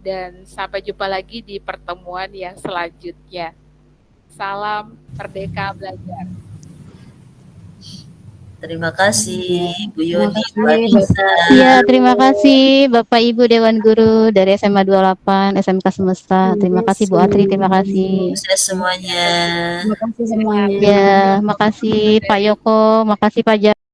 dan sampai jumpa lagi di pertemuan yang selanjutnya. Salam Merdeka Belajar. Terima kasih Bu Yuni, Bu Anissa. Iya, terima kasih Bapak Ibu Dewan Guru dari SMA 28, SMK Semesta. Terima kasih Bu Atri, terima kasih. Sukses semuanya. Terima kasih semuanya. Ya, makasih Pak Yoko, makasih Pak